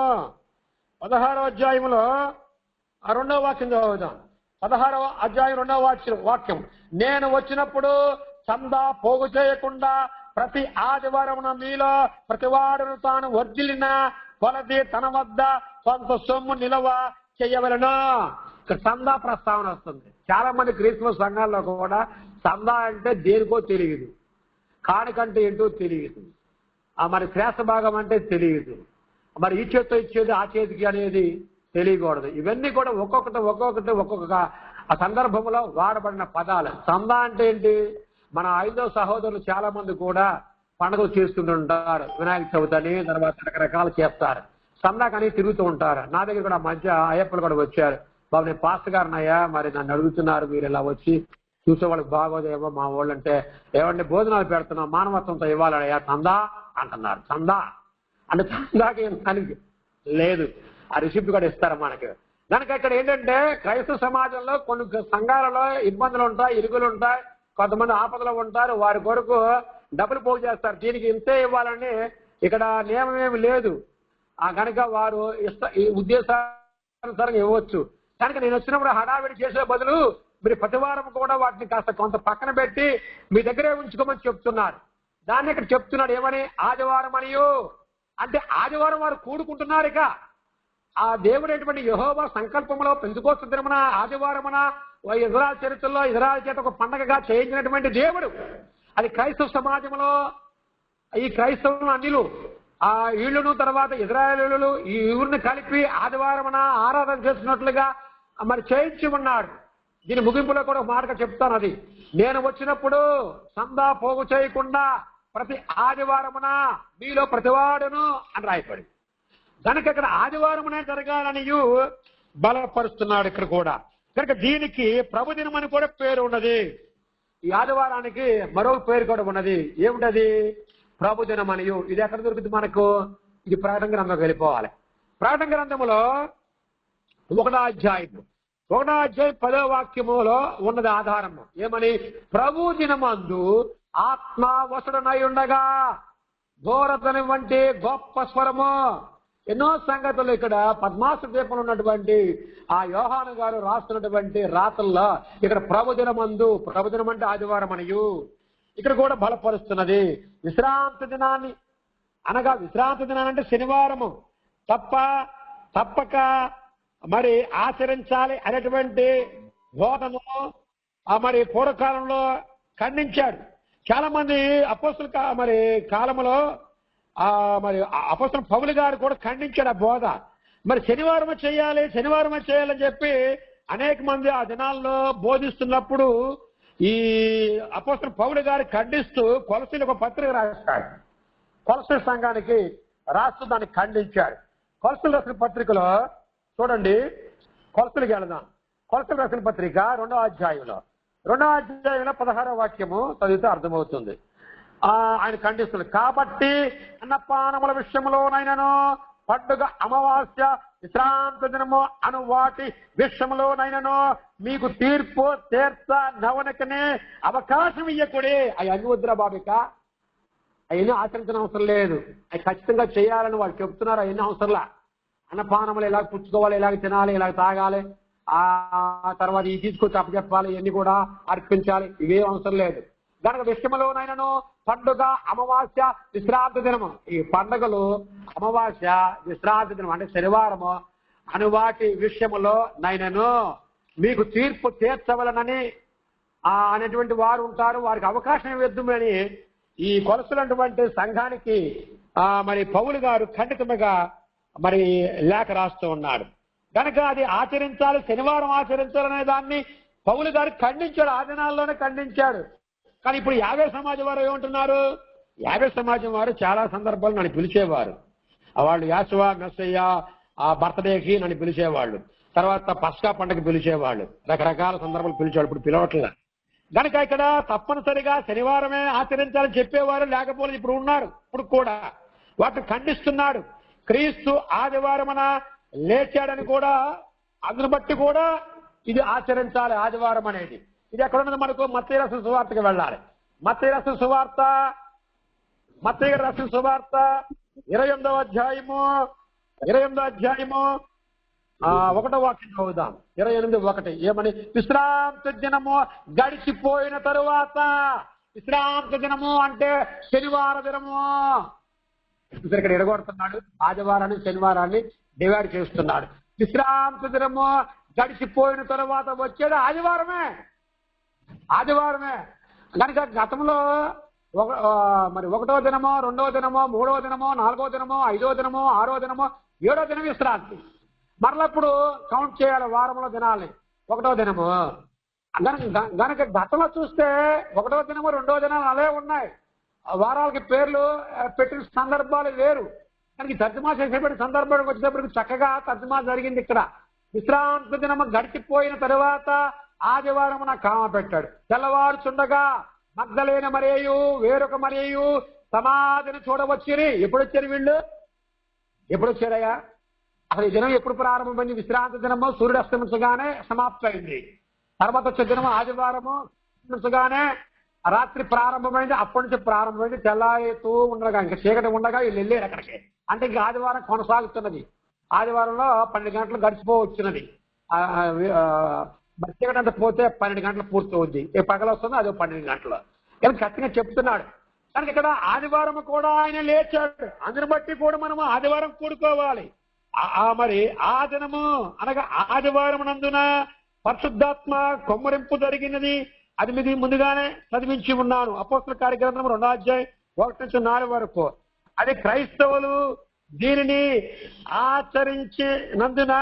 [SPEAKER 1] 16వ అధ్యాయములో 2వ వాక్యం చదువుదాం. 16వ అధ్యాయం 2వ వాక్యం, నేను వచ్చినప్పుడు చందా పోగు చేయకుండా ప్రతి ఆదివారమున మీలో ప్రతివాడును తాను వర్ధిల్లిన కొలది తన వద్ద కొంత సొమ్ము నిలవ చెయ్యవలను. ఇక్కడ చందా ప్రస్తావన వస్తుంది. చాలా మంది క్రిస్మస్ సంఘాల్లో కూడా చందా అంటే దేనికో తెలియదు, కానుకంటే ఏంటో తెలియదు, మరి శ్రేష్ఠ భాగం అంటే తెలియదు, మరి ఈ చేతితో ఇచ్చేది ఆ చేతికి అనేది తెలియకూడదు. ఇవన్నీ కూడా ఒక్కొక్క ఆ సందర్భంలో వాడబడిన పదాలు. చందా అంటే ఏంటి? మన 5వ సహోదరులు చాలా మంది కూడా పండుగలు చేస్తుంటారు. వినాయక చవితి అని, తర్వాత రకరకాలు చేస్తారు. చందాకని తిరుగుతూ ఉంటారు. నా దగ్గర కూడా మధ్య అయ్యప్పలు కూడా వచ్చారు. బాబు నేను పాస్టర్ గారినయ్యా, మరి నన్ను అడుగుతున్నారు, మీరు ఇలా వచ్చి చూసే వాళ్ళకి బాగోదేమో మా వాళ్ళు అంటే, ఏమంటే భోజనాలు పెడుతున్నాం మానవత్వంతో ఇవ్వాలయ్యా చందా అంటున్నారు. చందా అంటే చందాకి దానికి లేదు, ఆ రిసిప్ట్ కూడా ఇస్తారు మనకి. దానికి ఇక్కడ ఏంటంటే క్రైస్తవ సమాజంలో కొన్ని సంఘాలలో ఇబ్బందులు ఉంటాయి, ఇరుగులు ఉంటాయి, కొంతమంది ఆపదలో ఉంటారు. వారి కొరకు డబ్బులు పోగు చేస్తారు. దీనికి ఇంతే ఇవ్వాలని ఇక్కడ నియమం ఏమి లేదు. కనుక వారు ఈ ఉద్దేశానుసారంగా ఇవ్వచ్చు. కనుక నేను వచ్చినప్పుడు హడావిడి చేసే బదులు మీరు ప్రతివారం కూడా వాటిని కాస్త కొంత పక్కన పెట్టి మీ దగ్గరే ఉంచుకోమని చెప్తున్నారు. దాన్ని ఇక్కడ చెప్తున్నాడు ఏమని? ఆదివారం అనియు. అంటే ఆదివారం వారు కూడుకుంటున్నారు. ఇక ఆ దేవుడైనటువంటి యెహోవా సంకల్పంలో పెంతుకోస్తు దినమున ఆదివారమున ఇజ్రాయెల్ చరిత్రలో ఇజ్రాయెల్ చేత ఒక పండగగా చేయించినటువంటి దేవుడు. అది క్రైస్తవ సమాజంలో ఈ క్రైస్తవులు అన్యులు ఆ వీళ్ళను తర్వాత ఇజ్రాయేలీయులు ఈ ఊరిని కలిపి ఆదివారమున ఆరాధన చేస్తున్నట్లుగా మరి చేయించి ఉన్నాడు. దీని ముగింపులో కూడా ఒక మాటగా చెప్తాను. అది నేను వచ్చినప్పుడు చందా పోగు చేయకుండా ప్రతి ఆదివారమున మీలో ప్రతివాడును అని రాయపడి, కనుక ఇక్కడ ఆదివారమునే జరగాలని బలపరుస్తున్నాడు ఇక్కడ కూడా. కనుక దీనికి ప్రభుదినం అని కూడా పేరు ఉన్నది. ఈ ఆదివారానికి మరో పేరు కూడా ఉన్నది. ఏమిటది? ప్రభుదినం అనియు. ఇది ఎక్కడ దొరుకుతుంది మనకు? ఇది ప్రకటన గ్రంథంలోకి వెళ్ళిపోవాలి. ప్రకటన గ్రంథములో 1వ అధ్యాయం 10వ వాక్యములో ఉన్నది ఆధారము. ఏమని? ప్రభు దినమందు ఆత్మ వసుడనై ఉండగా ఘోరతని వంటి గొప్ప స్వరము. ఎన్నో సంగతులు ఇక్కడ పద్మాసు ద్వీపంలో ఉన్నటువంటి ఆ యోహాను గారు రాస్తున్నటువంటి రాతల్లో ఇక్కడ ప్రభుదినమందు, ప్రభుదినం అంటే ఆదివారం అనియు ఇక్కడ కూడా బలపరుస్తున్నది. విశ్రాంతి దినాన్ని అనగా విశ్రాంతి దినాన్ని అంటే శనివారము తప్పక మరి ఆచరించాలి అనేటువంటి బోధను మరి పూర్వకాలంలో ఖండించాడు. చాలా మంది అపోస్తుల మరి కాలంలో మరి అపోస్తలుడు పౌలు గారు కూడా ఖండించాడు ఆ బోధ. మరి శనివారం చేయాలని చెప్పి అనేక మంది ఆ దినాల్లో బోధిస్తున్నప్పుడు ఈ అపోస్తలుడు పౌలు గారు ఖండిస్తూ కొలసీలకు ఒక పత్రిక రాస్తాడు. కొలసీ సంఘానికి రాస్తూ దాన్ని ఖండించాడు. కొలసీలు రాసిన పత్రికలో చూడండి, కొలసీలకు వెళదాం. కొలసీలు రాసిన పత్రిక 2వ అధ్యాయంలో 16వ వాక్యము చదివితే అర్థమవుతుంది. ఆయన ఖండిస్తున్నారు. కాబట్టి అన్నపానముల విషయంలోనైనాను పండుగ అమావాస్య విశ్రాంతి దినము అను వాటి విషయంలోనైనాను మీకు తీర్పు తీర్చనవనకనే అవకాశం ఇయ్యకూడే. అవి అన్నివద్దురా బాబిక, అవన్నీ ఆచరించిన అవసరం లేదు. అవి ఖచ్చితంగా చేయాలని వాళ్ళు చెప్తున్నారు. అవన్నీ అవసరంలా. అన్నపానములు ఎలాగ పుచ్చుకోవాలి, ఎలాగ తినాలి, ఎలాగ తాగాలి, ఆ తర్వాత ఈ తీసుకొచ్చి అప్పచెప్పాలి, ఇవన్నీ కూడా అర్పించాలి, ఇవేం అవసరం లేదు. దానికి విషయంలోనైనాను పండుగ అమావాస్య విశ్రాంతి దినము, ఈ పండుగలు అమావాస్య విశ్రాంతి దినం అంటే శనివారము అని వాటి విషయములో నైనను మీకు తీర్పు తీర్చవలనని అనేటువంటి వారు ఉంటారు. వారికి అవకాశం ఇవ్వద్దని ఈ కొలసలటువంటి సంఘానికి మరి పౌలు గారు ఖండితముగా మరి లేఖ రాస్తూ ఉన్నాడు. కనుక అది ఆచరించాలి, శనివారం ఆచరించాలనే దాన్ని పౌలు గారు ఖండించాడు. ఆ దినాల్లోనే ఖండించాడు. కానీ ఇప్పుడు యాభై సమాజం వారు ఏమంటున్నారు? యాభై సమాజం వారు చాలా సందర్భాలు నన్ను పిలిచేవారు. వాళ్ళు యాసువా మెస్సయ్య ఆ బర్త్డేకి నన్ను పిలిచేవాళ్ళు, తర్వాత పస్కా పండుగ పిలిచేవాళ్ళు, రకరకాల సందర్భాలు పిలిచేవాళ్ళు. ఇప్పుడు పిలవట్లే కనుక ఇక్కడ తప్పనిసరిగా శనివారమే ఆచరించాలని చెప్పేవారు లేకపోతే ఇప్పుడు ఉన్నారు. ఇప్పుడు కూడా వాటిని ఖండిస్తున్నాడు. క్రీస్తు ఆదివారమున లేచాడని కూడా అందును బట్టి కూడా ఇది ఆచరించాలి ఆదివారం అనేది. ఇది ఎక్కడ ఉన్నది మనకు? మత్తయి రాసిన సువార్తకి వెళ్ళాలి. మత్తయి రాసిన సువార్త 28వ అధ్యాయము 1వ వాక్యం చదువుదాం. 28:1 ఏమని? విశ్రాంతి దినము గడిచిపోయిన తరువాత. విశ్రాంతి దినము అంటే శనివార దినము. ఇక్కడ ఎడగొడుతున్నాడు, ఆదివారాన్ని శనివారాన్ని డివైడ్ చేస్తున్నాడు. విశ్రాంతి దినము గడిచిపోయిన తరువాత వచ్చేది ఆదివారమే. కనుక గతంలో మరి 1వ దినమో, 2వ దినమో, 3వ దినమో, 4వ దినమో, 5వ దినమో, 6వ దినమో, 7వ దినం విశ్రాంతి. మరలప్పుడు కౌంట్ చేయాలి వారంలో దినాలని. 1వ దినము గనక గతంలో చూస్తే 1వ దినము, 2వ దినాలు అలే ఉన్నాయి. వారాలకి పేర్లు పెట్టిన సందర్భాలు వేరు. కానీ తర్జుమా చేసేటువంటి సందర్భానికి వచ్చేటప్పటికి చక్కగా తర్జుమా జరిగింది. ఇక్కడ విశ్రాంతి దినము గడిచిపోయిన తరువాత ఆదివారమున కామ పెట్టాడు. తెల్లవారుచుండగా మగ్దలేన మరియు వేరొక మరియు సమాధిని చూడవచ్చిరి. ఎప్పుడు వచ్చారు వీళ్ళు? ఎప్పుడు వచ్చారయ్యా? అసలు ఈ దినం ఎప్పుడు ప్రారంభమైంది? విశ్రాంతి దినము సూర్యుడు అస్తమించగానే సమాప్తమైంది. తర్వాత వచ్చే దినము ఆదివారము అస్తమించగానే రాత్రి ప్రారంభమైంది. అప్పటి నుంచి ప్రారంభమైంది. తెల్లారుతూ ఉండగా ఇంకా చీకటి ఉండగా వీళ్ళు వెళ్ళారు అక్కడికి. అంటే ఇంకా ఆదివారం కొనసాగుతున్నది. ఆదివారంలో 12 గంటలు గడిచిపోవచ్చున్నది. చీకటి అంతా పోతే 12 గంటలు పూర్తవుద్ది. ఏ పగల వస్తుందో అదో 12 గంటలు. ఇలా ఖచ్చితంగా చెప్తున్నాడు. కనుక ఇక్కడ ఆదివారం కూడా ఆయన లేచాడు. అందుని బట్టి కూడా మనము ఆదివారం కూడుకోవాలి. మరి ఆ దినము అనగా ఆదివారం నందున పరిశుద్ధాత్మ కొమ్మరింపు జరిగినది. అది మీది ముందుగానే చదివించి ఉన్నాను. అపోస్తల కార్యగ్రంథం 2వ అధ్యాయం 1-4 వరకు. అది క్రైస్తవులు దీనిని ఆచరించినందున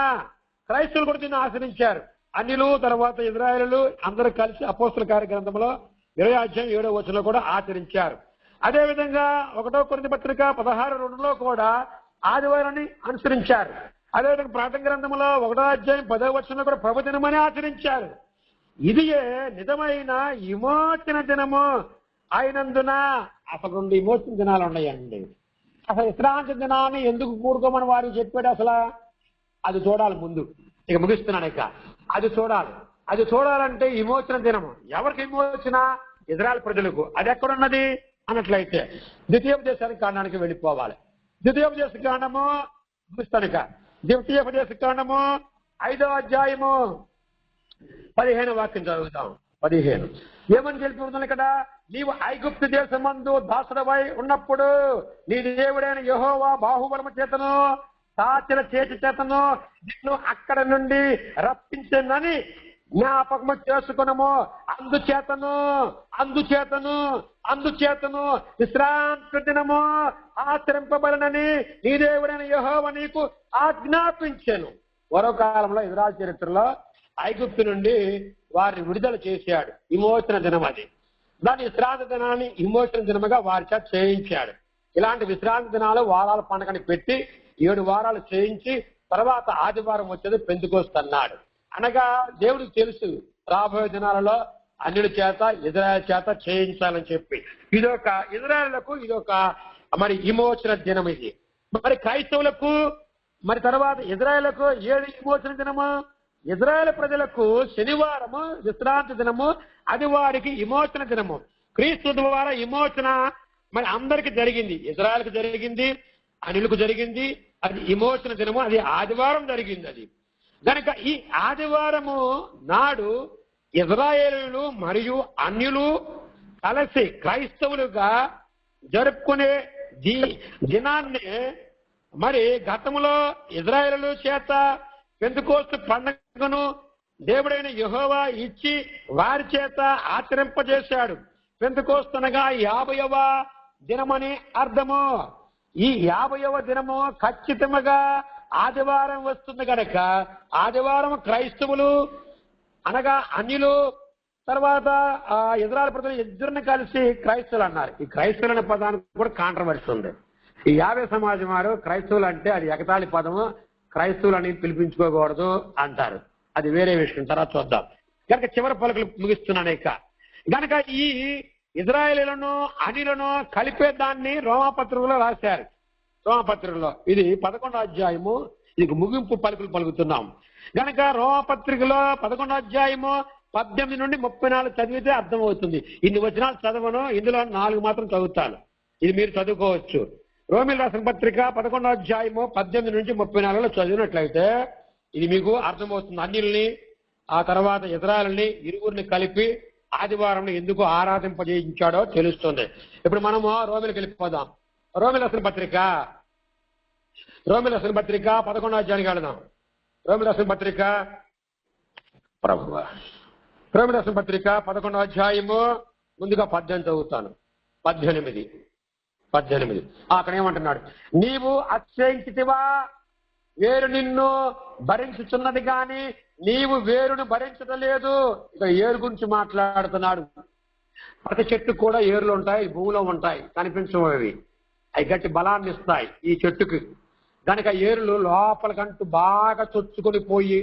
[SPEAKER 1] క్రైస్తవులు కూడా దీన్ని ఆచరించారు. అన్యులు తర్వాత ఇజ్రాయేలు అందరూ కలిసి అపోస్తల కార్యగ్రంథంలో 20వ అధ్యాయం 7వ వచనంలో కూడా ఆచరించారు. అదేవిధంగా 1వ కొరింథీ పత్రిక 16:2లో కూడా ఆదివారాన్ని అనుసరించారు. అదేవిధంగా ప్రకటన గ్రంథంలో 1వ అధ్యాయం 10వ వచనంలో కూడా ప్రభు దినమని ఆచరించారు. ఇది నిజమైన విమోచన దినము అయినందున. అసలు 2 విమోచన దినాలు ఉన్నాయండి. అసలు విశ్రాంతి దినాన్ని ఎందుకు కూడుకోమని వారు చెప్పాడు? అసలు అది చూడాలి ముందు. ఇక ముగిస్తున్నాను. ఇక అది చూడాలి. అది చూడాలంటే విమోచన దినము ఎవరికి విమోచన? ఇజ్రాయెల్ ప్రజలకు. అది ఎక్కడున్నది అన్నట్లయితే ద్వితీయోపదేశ కాండానికి వెళ్ళిపోవాలి. ద్వితీయోపదేశ కాండము ముగిస్తాను. ఇక ద్వితీయోపదేశ కాండము 5వ అధ్యాయము 15వ వాక్యం చదువుతాం. 15 ఏమని తెలుపుతుంది ఇక్కడ? నీవు ఐగుప్తు దేశమందు దాసుడవై ఉన్నప్పుడు నీ దేవుడైన యెహోవా బాహుబలము చేతను సాచిన చేతి చేతను నిన్ను అక్కడ నుండి రప్పించనని జ్ఞాపకము చేసుకునము. అందుచేతను విశ్రాంతి దినము ఆచరింపబడనని నీ దేవుడైన యెహోవా నీకు ఆజ్ఞాపించెను. పూర్వకాలంలో ఇజ్రాయెల్ చరిత్రలో ఐగుప్తు నుండి వారిని విడుదల చేశాడు. విమోచన దినం అది. దాని విశ్రాంతి దినాన్ని విమోచన దినముగా వారి చేత చేయించాడు. ఇలాంటి విశ్రాంతి దినాలు వారాల పండుగని పెట్టి 7 వారాలు చేయించి తర్వాత ఆదివారం వచ్చేది పెంతెకోస్తు అన్నాడు. అనగా దేవుడికి తెలుసు రాబోయే దినాలలో అన్యుల చేత ఇజ్రాయెల్ చేత చేయించాలని చెప్పి. ఇదొక ఇజ్రాయెళ్లకు ఇదొక మరి విమోచన దినం. ఇది మరి క్రైస్తవులకు మరి తర్వాత ఇజ్రాయెళ్లకు ఏడు విమోచన దినము. ఇజ్రాయెల్ ప్రజలకు శనివారము విశ్రాంతి దినము, అది వారికి విమోచన దినము. క్రీస్తు ద్వారా విమోచన మరి అందరికి జరిగింది. ఇజ్రాయెల్కు జరిగింది, అన్యులకు జరిగింది. అది విమోచన దినము, అది ఆదివారం జరిగింది. అది కనుక ఈ ఆదివారము నాడు ఇజ్రాయేలీయులు మరియు అన్యులు కలిసి క్రైస్తవులుగా జరుపుకునే దినాన్ని మరి గతంలో ఇజ్రాయేలు చేత పెంతెకోస్తు పండుగను దేవుడైన యెహోవా ఇచ్చి వారి చేత ఆచరింపజేశాడు. పెంతెకోస్తు అనగా 50వ దినమని అర్థము. ఈ 50వ దినము ఖచ్చితంగా ఆదివారం వస్తుంది కనుక ఆదివారం క్రైస్తవులు అనగా అన్యులు తర్వాత ఆ ఇజ్రాయెల్ ప్రజలు ఇద్దరిని కలిసి క్రైస్తవులు అన్నారు. ఈ క్రైస్తవులు అనే పదానికి కూడా కాంట్రవర్సీ ఉంది. ఈ యావే సమాజం వారు క్రైస్తవులు అంటే అది ఎగతాళి పదము, క్రైస్తవులు అని పిలిపించుకోకూడదు అంటారు. అది వేరే విషయం, తర్వాత చూద్దాం. కనుక చివరి పలుకులు ముగిస్తున్నాను. గనక ఈ ఇజ్రాయేలీలను అనిలను కలిపే దాన్ని రోమాపత్రికలో రాశారు. రోమాపత్రికలో ఇది 11వ అధ్యాయము, ఇది ముగింపు పలుకులు పలుకుతున్నాం. గనక రోమాపత్రికలో 11వ అధ్యాయము 18 నుండి 34 చదివితే అర్థమవుతుంది. ఇన్ని వచనాలు చదవను, ఇందులో 4 మాత్రం చదువుతాను. ఇది మీరు చదువుకోవచ్చు. రోమిల రాసిన పత్రిక 11వ అధ్యాయము 18 నుంచి 34లో చదివినట్లయితే ఇది మీకు అర్థమవుతుంది. అన్యుల్ని ఆ తర్వాత ఇజ్రాయేలుని ఇరువురిని కలిపి ఆదివారం ఎందుకు ఆరాధింపజేయించాడో తెలుస్తుంది. ఇప్పుడు మనము రోమిలకు వెళ్ళిపోదాం. రోమిల రాసిన పత్రిక 11వ అధ్యాయానికి వెళదాం. రోమిల రాసిన పత్రిక రోమిల రాసిన పత్రిక 11వ అధ్యాయము ముందుగా 18 చదువుతాను. 18 అక్కడ ఏమంటున్నాడు? నీవు అతిశయించితివా, వేరు నిన్ను భరించుచున్నది గాని నీవు వేరును భరించడం లేదు. ఇక ఏరు గురించి మాట్లాడుతున్నాడు. ప్రతి చెట్టు కూడా ఏరులు ఉంటాయి, భూమిలో ఉంటాయి, కనిపించవు. అవి గట్టి బలాన్ని ఇస్తాయి ఈ చెట్టుకి. కనుక ఏరులు లోపలికంటూ బాగా చొచ్చుకొని పోయి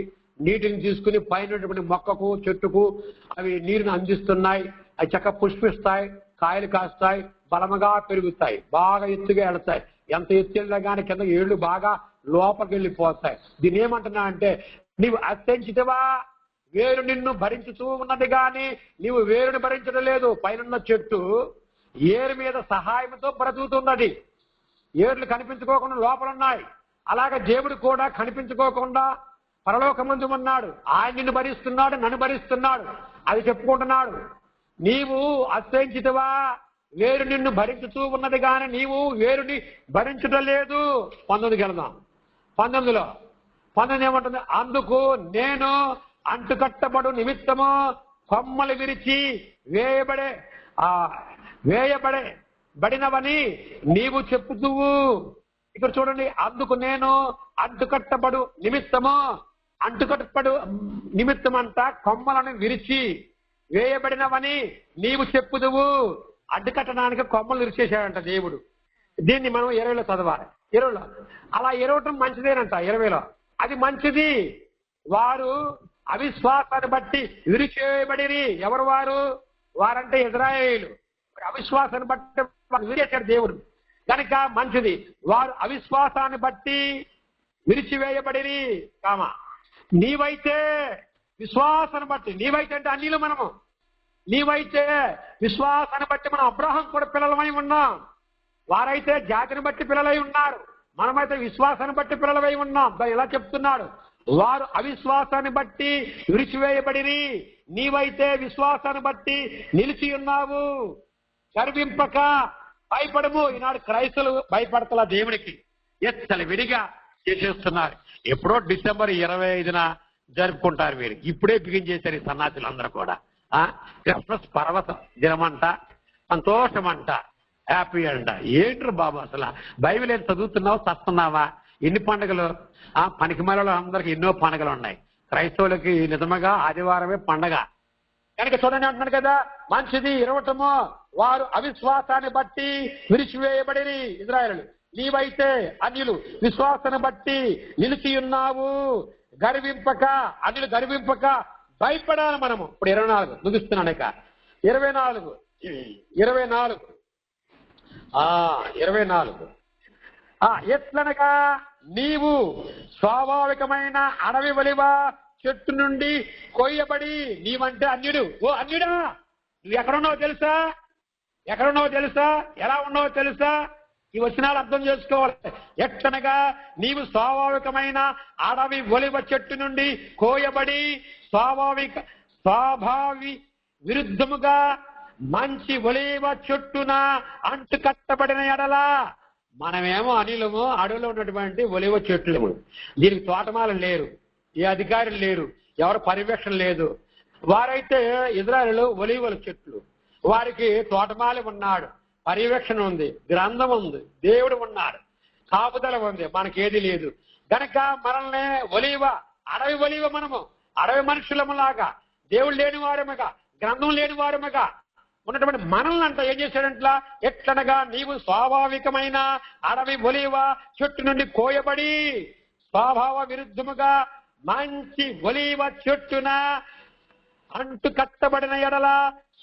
[SPEAKER 1] నీటిని తీసుకుని పైన మొక్కకు చెట్టుకు అవి నీరుని అందిస్తున్నాయి. అవి చక్కగా పుష్పిస్తాయి, కాయలు కాస్తాయి, బలముగా పెరుగుతాయి, బాగా ఎత్తుగా వెళతాయి. ఎంత ఎత్తు వెళ్ళినా కానీ కింద ఏళ్ళు బాగా లోపలికి వెళ్ళిపోతాయి. దీన్ని ఏమంటున్నా అంటే, నీవు అత్యంచితవా, వేరు నిన్ను భరించుతూ ఉన్నది కానీ నీవు వేరుని భరించడం లేదు. పైన చెట్టు ఏరు మీద సహాయంతో బ్రతుకుతున్నది. ఏర్లు కనిపించుకోకుండా లోపలున్నాయి. అలాగే దేవుడు కూడా కనిపించుకోకుండా పరలోకమందు ఉన్నాడు. ఆయన నిన్ను భరిస్తున్నాడు, నన్ను భరిస్తున్నాడు. అది చెప్పుకుంటున్నాడు. నీవు అత్యంచితవా, వేరు నిన్ను భరించుతూ ఉన్నది కానీ నీవు వేరుని భరించడం లేదు. 19కి వెళదాం. 19 ఏమంటుంది? అందుకు నేను అంటుకట్టబడు నిమిత్తము కొమ్మలు విరిచి వేయబడినవని నీవు చెప్పుతువు. ఇక్కడ చూడండి, అందుకు నేను అంటుకట్టబడు నిమిత్తం అంట కొమ్మలను విరిచి వేయబడినవని నీవు చెప్పుదువు. అడ్డుకట్టడానికి కొమ్మలు విరిచేశాడంట దేవుడు. దీన్ని మనం 20లో చదవాలి. 20లో అలా ఎరవటం మంచిదేనంట. 20లో అది మంచిది. వారు అవిశ్వాసాన్ని బట్టి విరిచేయబడిరి. ఎవరు వారు? వారంటే ఇజ్రాయేలు. అవిశ్వాసాన్ని బట్టి విరిచేశాడు దేవుడు. కనుక మంచిది. వారు అవిశ్వాసాన్ని బట్టి విరిచివేయబడిరి. నీవైతే విశ్వాసాన్ని బట్టి, నీవైతే అంటే అన్నిలు మనము, నీవైతే విశ్వాసాన్ని బట్టి మనం అబ్రహాం కూడా పిల్లలమై ఉన్నాం. వారైతే జాతిని బట్టి పిల్లలై ఉన్నారు, మనమైతే విశ్వాసాన్ని బట్టి పిల్లలమై ఉన్నాం. ఇలా చెప్తున్నాడు, వారు అవిశ్వాసాన్ని బట్టి విరిచివేయబడిరి, నీవైతే విశ్వాసాన్ని బట్టి నిలిచి ఉన్నావు. గర్వింపక భయపడము. ఈనాడు క్రైస్తవులు భయపడతల దేవునికి ఎత్తలు విడిగా చేసేస్తున్నారు. ఎప్పుడో డిసెంబర్ 25న జరుపుకుంటారు వీరు. ఇప్పుడే బిగిన్ చేశారు ఈ సన్నాసులు అందరూ కూడా. క్రిస్మస్ పర్వత దినమంట, సంతోషమంట, హ్యాపీ అంట. ఏంట్రు బాబు అసలు? బైబిల్ ఏం చదువుతున్నావు, చస్తున్నావా? ఎన్ని పండుగలు? పనికిమాలలో అందరికి ఎన్నో పండుగలు ఉన్నాయి. క్రైస్తవులకి నిజంగా ఆదివారమే పండగ. కనుక చూడండి అంటున్నాడు కదా, మంచిది. 20 వారు అవిశ్వాసాన్ని బట్టి విరిచివేయబడిరి ఇజ్రాయేలు, నీవైతే అన్యులు విశ్వాసాన్ని బట్టి నిలిచి ఉన్నావు. గర్వింపక, అన్యులు గర్వింపక భయపడాలి మనము. ఇప్పుడు 24 ముగిస్తున్నాను. ఇక 24 ఎట్లనగా నీవు స్వాభావికమైన అడవి వలివా చెట్టు నుండి కొయ్యబడి, నీవంటే అన్యుడు. ఓ అన్యుడా, నువ్వు ఎక్కడున్నావో తెలుసా? ఎలా ఉన్నావో తెలుసా? ఈ వచనాలు అర్థం చేసుకోవాలి. ఎట్లనగా నీవు స్వాభావికమైన అడవి ఒలివ చెట్టు నుండి కోయబడి స్వాభావి విరుద్ధముగా మంచి ఒలివ చెట్టున అంటు కట్టబడిన ఎడలా. మనమేమో అనిలము, అడవిలో ఉన్నటువంటి ఒలివ చెట్లము. దీనికి తోటమాలు లేరు, ఏ అధికారులు లేరు, ఎవరు పర్యవేక్షణ లేదు. వారైతే ఇజ్రాయేలు ఒలివల చెట్లు, వారికి తోటమాలి ఉన్నాడు, పర్యవేక్షణ ఉంది, గ్రంథం ఉంది, దేవుడు ఉన్నాడు, కాపుదల ఉంది. మనకేది లేదు. గనక మనల్ని అడవి ఒలివ, మనము అడవి మనుషులములాగా, దేవుడు లేని వారముగా, గ్రంథం లేని వారముగా ఉన్నటువంటి మనల్ని అంట ఏం చేశాడంట్లా, ఎట్లనగా నీవు స్వాభావికమైన అడవి ఒలీవ చెట్టు నుండి కోయబడి స్వభావ విరుద్ధముగా మంచి ఒలీవ చెట్టున అంటు కట్టబడిన ఎడల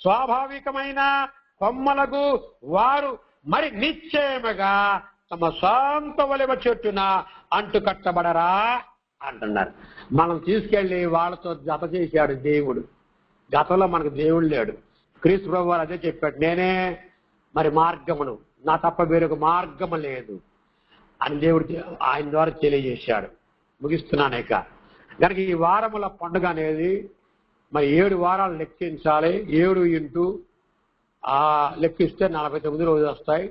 [SPEAKER 1] స్వాభావికమైన కొమ్మలకు వారు మరి నిశ్చయముగా తమ సొంత ఒలివ చెట్టున అంటు కట్టబడరా అంటున్నారు. మనం తీసుకెళ్లి వాళ్ళతో జత చేశాడు దేవుడు. గతంలో మనకు దేవుడు లేడు. క్రీస్తు ప్రభు వారు అదే చెప్పాడు, నేనే మరి మార్గమును, నా తప్ప వేరొక మార్గము లేదు అని దేవుడు ఆయన ద్వారా తెలియజేశాడు. ముగిస్తున్నాను ఇక. కనుక ఈ వారముల పండుగ అనేది మరి 7 వారాలు లెక్కించాలి. 7 ఇంటూ లెక్కిస్తే 49 రోజులు వస్తాయి.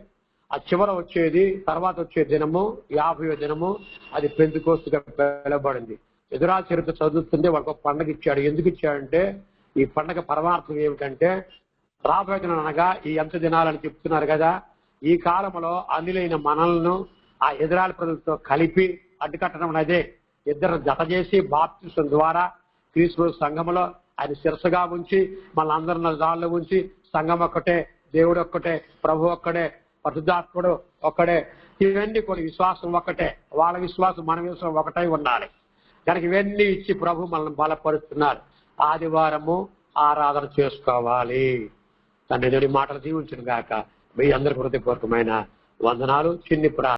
[SPEAKER 1] ఆ చివర వచ్చేది తర్వాత వచ్చే దినము 50వ దినము, అది పెంతెకోస్తుగా పిలువబడింది. ఎదురా చరిత్ర చదువుతుంది, వాళ్ళకు పండుగ ఇచ్చాడు. ఎందుకు ఇచ్చాడంటే ఈ పండుగ పరమార్థం ఏమిటంటే రాబోయే దినం అనగా ఈ ఎంత దినాలని చెప్తున్నారు కదా, ఈ కాలంలో అన్నిలైన మనలను ఆ ఎదురాలి ప్రజలతో కలిపి అడ్డుకట్టడం అనేదే. ఇద్దరు జత చేసి బాప్తిసం ద్వారా క్రీస్తు సంఘములో ఆయన శిరసగా ఉంచి మళ్ళీ అందరిని దానిలో ఉంచి సంఘం ఒక్కటే, దేవుడు ఒక్కటే, ప్రభు ఒక్కడే, పరిశుద్ధాత్ముడు ఒక్కడే, ఇవన్నీ కూడా విశ్వాసం ఒక్కటే, వాళ్ళ విశ్వాసం మన విశ్వాసం ఒకటై ఉండాలి. కనుక ఇవన్నీ ఇచ్చి ప్రభు మనల్ని బలపరుస్తున్నారు. ఆదివారము ఆరాధన చేసుకోవాలి. తండ్రి మాటలు దీవించును గాక. మీ అందరి హృదయపూర్వకమైన వందనాలు. చిన్ని